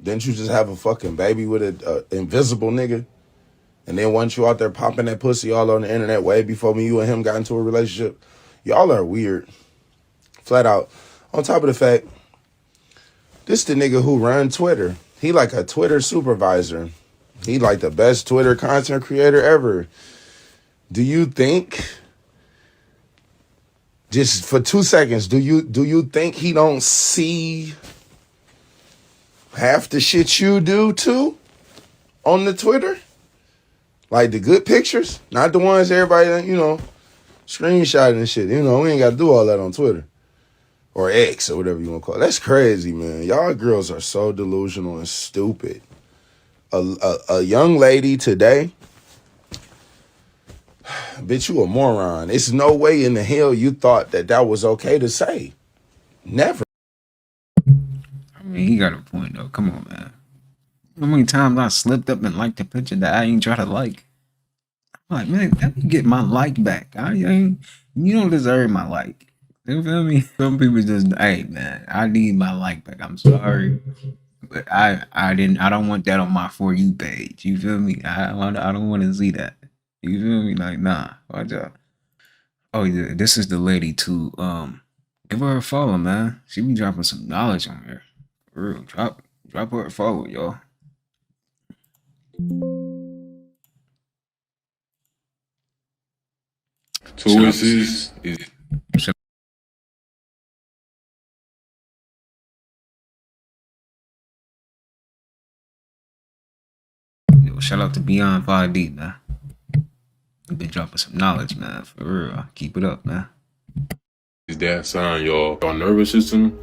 Didn't you just have a fucking baby with an invisible nigga? And then once you out there popping that pussy all on the internet way before me, you and him got into a relationship. Y'all are weird. Flat out. On top of the fact, this the nigga who run Twitter. He like a Twitter supervisor. He like the best Twitter content creator ever. Do you think, just for 2 seconds, do you think he don't see half the shit you do too on the Twitter? Like the good pictures, not the ones everybody, screenshotting and shit. We ain't got to do all that on Twitter. Or X or whatever you want to call it. That's crazy, man. Y'all girls are so delusional and stupid. A young lady today, bitch, you a moron. It's no way in the hell you thought that was okay to say. Never. I mean, he got a point, though. Come on, man. How many times I slipped up and liked a picture that I ain't try to like? I'm like, man, let me get my like back. You don't deserve my like. You feel me? Some people just, hey man, I need my like back. I'm sorry, but I don't want that on my For You page. You feel me? I don't want to see that. You feel me? Like, nah, watch out. Oh yeah, this is the lady too. Give her a follow, man. She be dropping some knowledge on here. For real, drop her a follow, y'all. Taurus is Yo, shout out to Beyond 5D, man. You been dropping some knowledge, man. For real. Keep it up, man. is that sign, y'all. Our nervous system,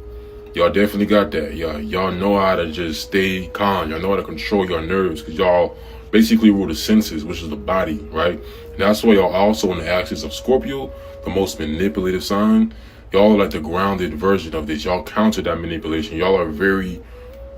y'all definitely got that. Y'all know how to just stay calm. Y'all know how to control your nerves, because y'all basically rule the senses, which is the body, right? And that's why y'all also on the axis of Scorpio, the most manipulative sign. Y'all are like the grounded version of this. Y'all counter that manipulation. Y'all are very,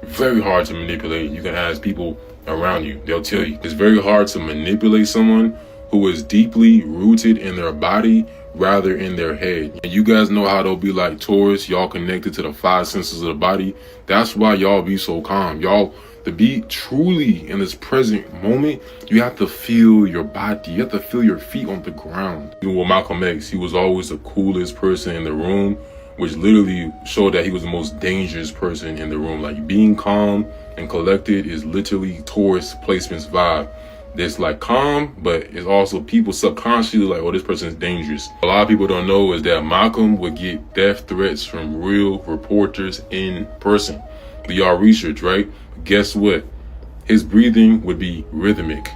very hard to manipulate. You can ask people around you. They'll tell you. It's very hard to manipulate someone who is deeply rooted in their body rather in their head. And you guys know how they'll be like Taurus. Y'all connected to the 5 senses of the body. That's why y'all be so calm. Y'all, to be truly in this present moment, you have to feel your body. You have to feel your feet on the ground. Even with Malcolm X, he was always the coolest person in the room, which literally showed that he was the most dangerous person in the room. Like, being calm and collected is literally Taurus placement's vibe. It's like calm, but it's also people subconsciously like, oh, this person is dangerous. A lot of people don't know is that Malcolm would get death threats from real reporters in person. Do y'all research, right? But guess what? His breathing would be rhythmic.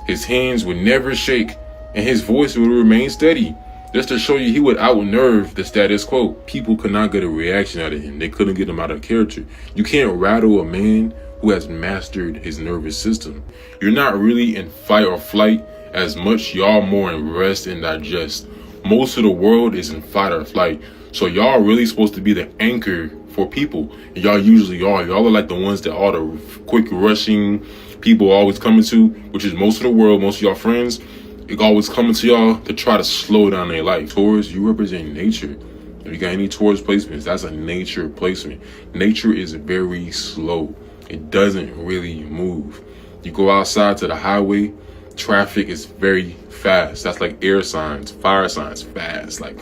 His hands would never shake, and his voice would remain steady. Just to show you, he would outnerve the status quo. People could not get a reaction out of him. They couldn't get him out of character. You can't rattle a man who has mastered his nervous system. You're not really in fight or flight as much. Y'all more in rest and digest. Most of the world is in fight or flight. So y'all really supposed to be the anchor for people. And y'all usually are. Y'all are like the ones that all the quick rushing people always coming to, which is most of the world, most of y'all friends. It always coming to y'all to try to slow down their life. Taurus, you represent nature. If you got any Taurus placements, that's a nature placement. Nature is very slow. It doesn't really move. You go outside to the highway, traffic is very fast. That's like air signs, fire signs, fast. Like,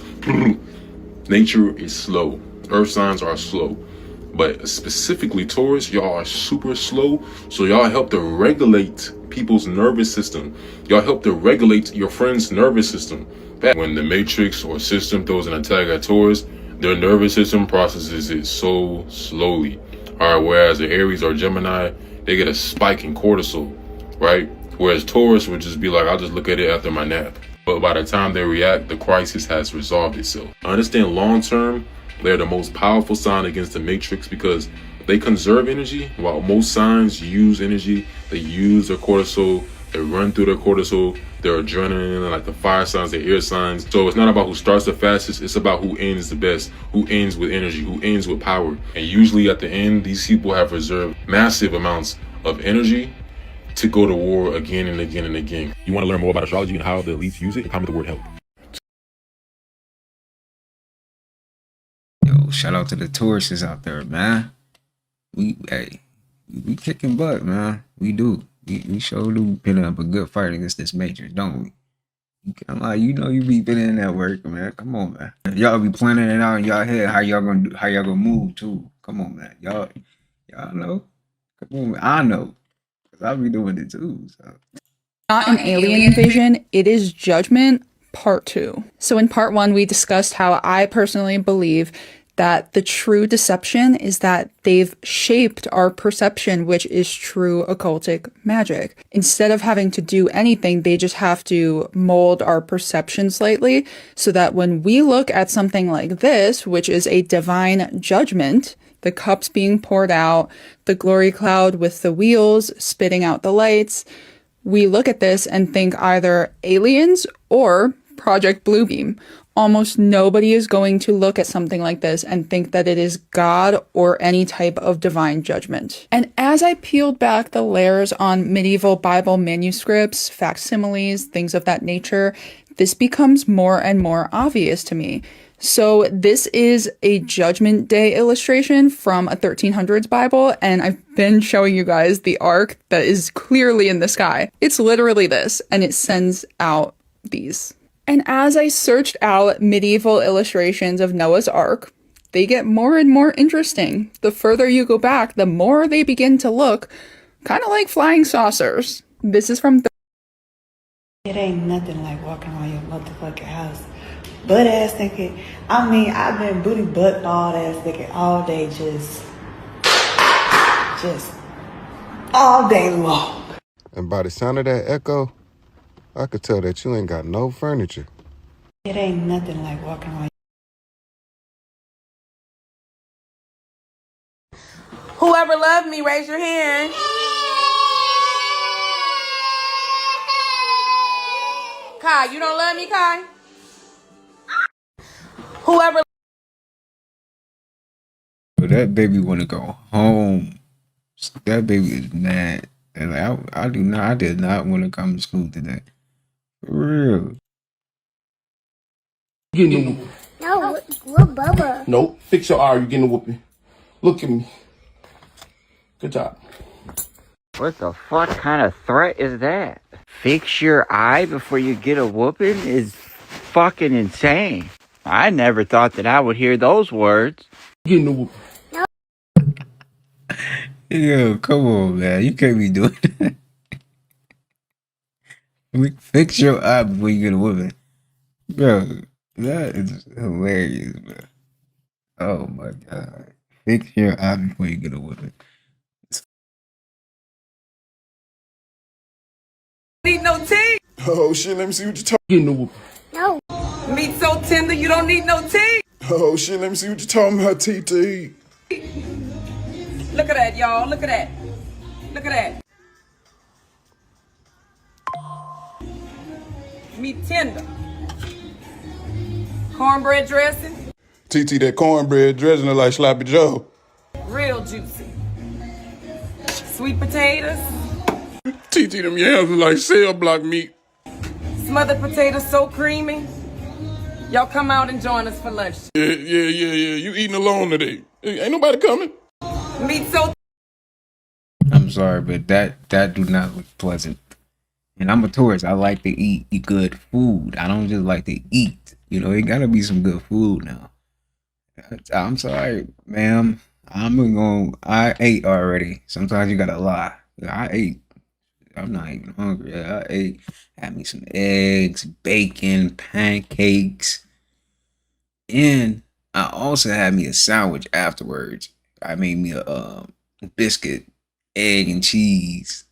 nature is slow. Earth signs are slow. But specifically Taurus, y'all are super slow. So y'all help to regulate people's nervous system. Y'all help to regulate your friend's nervous system. When the matrix or system throws an attack at Taurus, their nervous system processes it so slowly. All right, whereas the Aries or Gemini, they get a spike in cortisol, right? Whereas Taurus would just be like, I'll just look at it after my nap. But by the time they react, the crisis has resolved itself. Understand, long term, they're the most powerful sign against the matrix because they conserve energy, while most signs use energy. They use their cortisol, they run through their cortisol, their adrenaline, like the fire signs, the air signs. So it's not about who starts the fastest, it's about who ends the best, who ends with energy, who ends with power. And usually at the end, these people have reserved massive amounts of energy to go to war again and again and again. You want to learn more about astrology and how the elites use it? Comment the word help. Yo, shout out to the Tauruses out there, man. We kicking butt, man. We do. We sure do putting up a good fight against this matrix, don't we? You can't lie, you know you be putting in that work, man. Come on, man. Y'all be planning it out in y'all head how y'all gonna move too. Come on, man. Y'all know. Come on, man. I know. Cause I be doing it too. So. Not an alien invasion, it is Judgment Part 2. So in Part 1, we discussed how I personally believe that the true deception is that they've shaped our perception, which is true occultic magic. Instead of having to do anything, they just have to mold our perception slightly so that when we look at something like this, which is a divine judgment, the cups being poured out, the glory cloud with the wheels spitting out the lights, we look at this and think either aliens or Project Bluebeam. Almost nobody is going to look at something like this and think that it is God or any type of divine judgment. And as I peeled back the layers on medieval Bible manuscripts, facsimiles, things of that nature, this becomes more and more obvious to me. So this is a Judgment Day illustration from a 1300s Bible, and I've been showing you guys the ark that is clearly in the sky. It's literally this, and it sends out these. And as I searched out medieval illustrations of Noah's Ark, they get more and more interesting. The further you go back, the more they begin to look kind of like flying saucers. This is from It ain't nothing like walking around your motherfucking house butt ass naked. I mean, I've been booty butt all ass naked all day, just all day long. And by the sound of that echo, I could tell that you ain't got no furniture. It ain't nothing like walking around. Whoever loved me, raise your hand. Kai, you don't love me, Kai? Whoever. But that baby want to go home. That baby is mad. And like, I did not want to come to school today. For real. Getting a whooping. No, what Bubba? Nope. Fix your eye, you getting a whooping. Look at me. Good job. What the fuck kind of threat is that? Fix your eye before you get a whooping is fucking insane. I never thought that I would hear those words. Getting a whooping. Yo, come on, man. You can't be doing that. Fix your eye before you get a whooping. Bro, that is hilarious, bro. Oh my god. Fix your eye before you get a whooping. Need no teeth. Oh shit, let me see what you're talking. Getting a whooping. No. Meat so tender, you don't need no teeth. Oh shit, let me see what you're talking about, TT. Look at that, y'all. Look at that. Look at that. Meat tender. Cornbread dressing. TT, that cornbread dressing look like Sloppy Joe. Real juicy. Sweet potatoes. TT, them yams look like cell block meat. Smothered potatoes so creamy. Y'all come out and join us for lunch. Yeah. You eating alone today. Ain't nobody coming. Meat so. I'm sorry, but that do not look pleasant. And I'm a tourist. I like to eat good food. I don't just like to eat. You know, it gotta be some good food now. I'm sorry, ma'am. I ate already. Sometimes you gotta lie. I ate. I'm not even hungry. I ate. Had me some eggs, bacon, pancakes, and I also had me a sandwich afterwards. I made me a biscuit, egg, and cheese.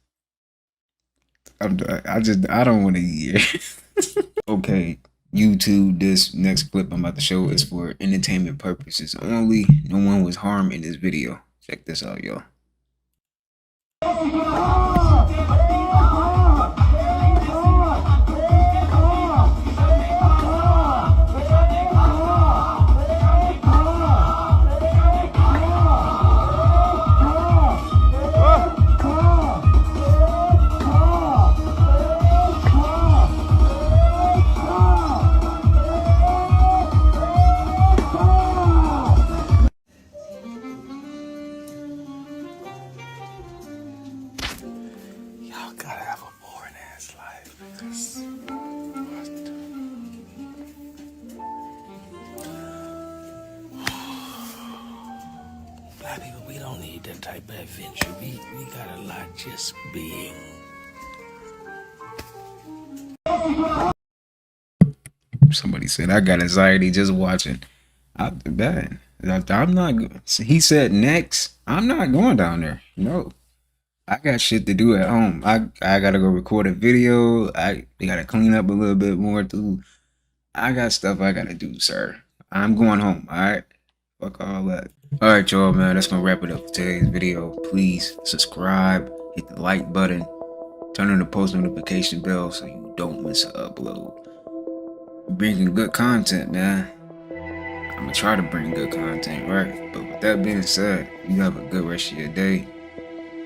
I don't want to eat here. Okay, YouTube, this next clip I'm about to show is for entertainment purposes only. No one was harmed in this video. Check this out, y'all. Y'all gotta have a boring ass life. Black people, we don't need that type of adventure. We got a lot just being. Somebody said I got anxiety just watching. I'm not. He said next. I'm not going down there. No, I got shit to do at home. I gotta go record a video. I gotta clean up a little bit more too. I got stuff I gotta do, sir. I'm going home. All right. Fuck all that. All right, y'all, man. That's gonna wrap it up for today's video. Please subscribe, hit the like button, turn on the post notification bell so you don't miss an upload. Bringing good content, man. I'm gonna try to bring good content, right? But with that being said, you have a good rest of your day.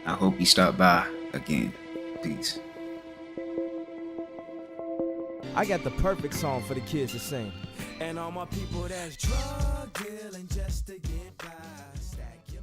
I hope you stop by again. Peace. I got the perfect song for the kids to sing. And all my people that's drug dealing just to get by. Stack your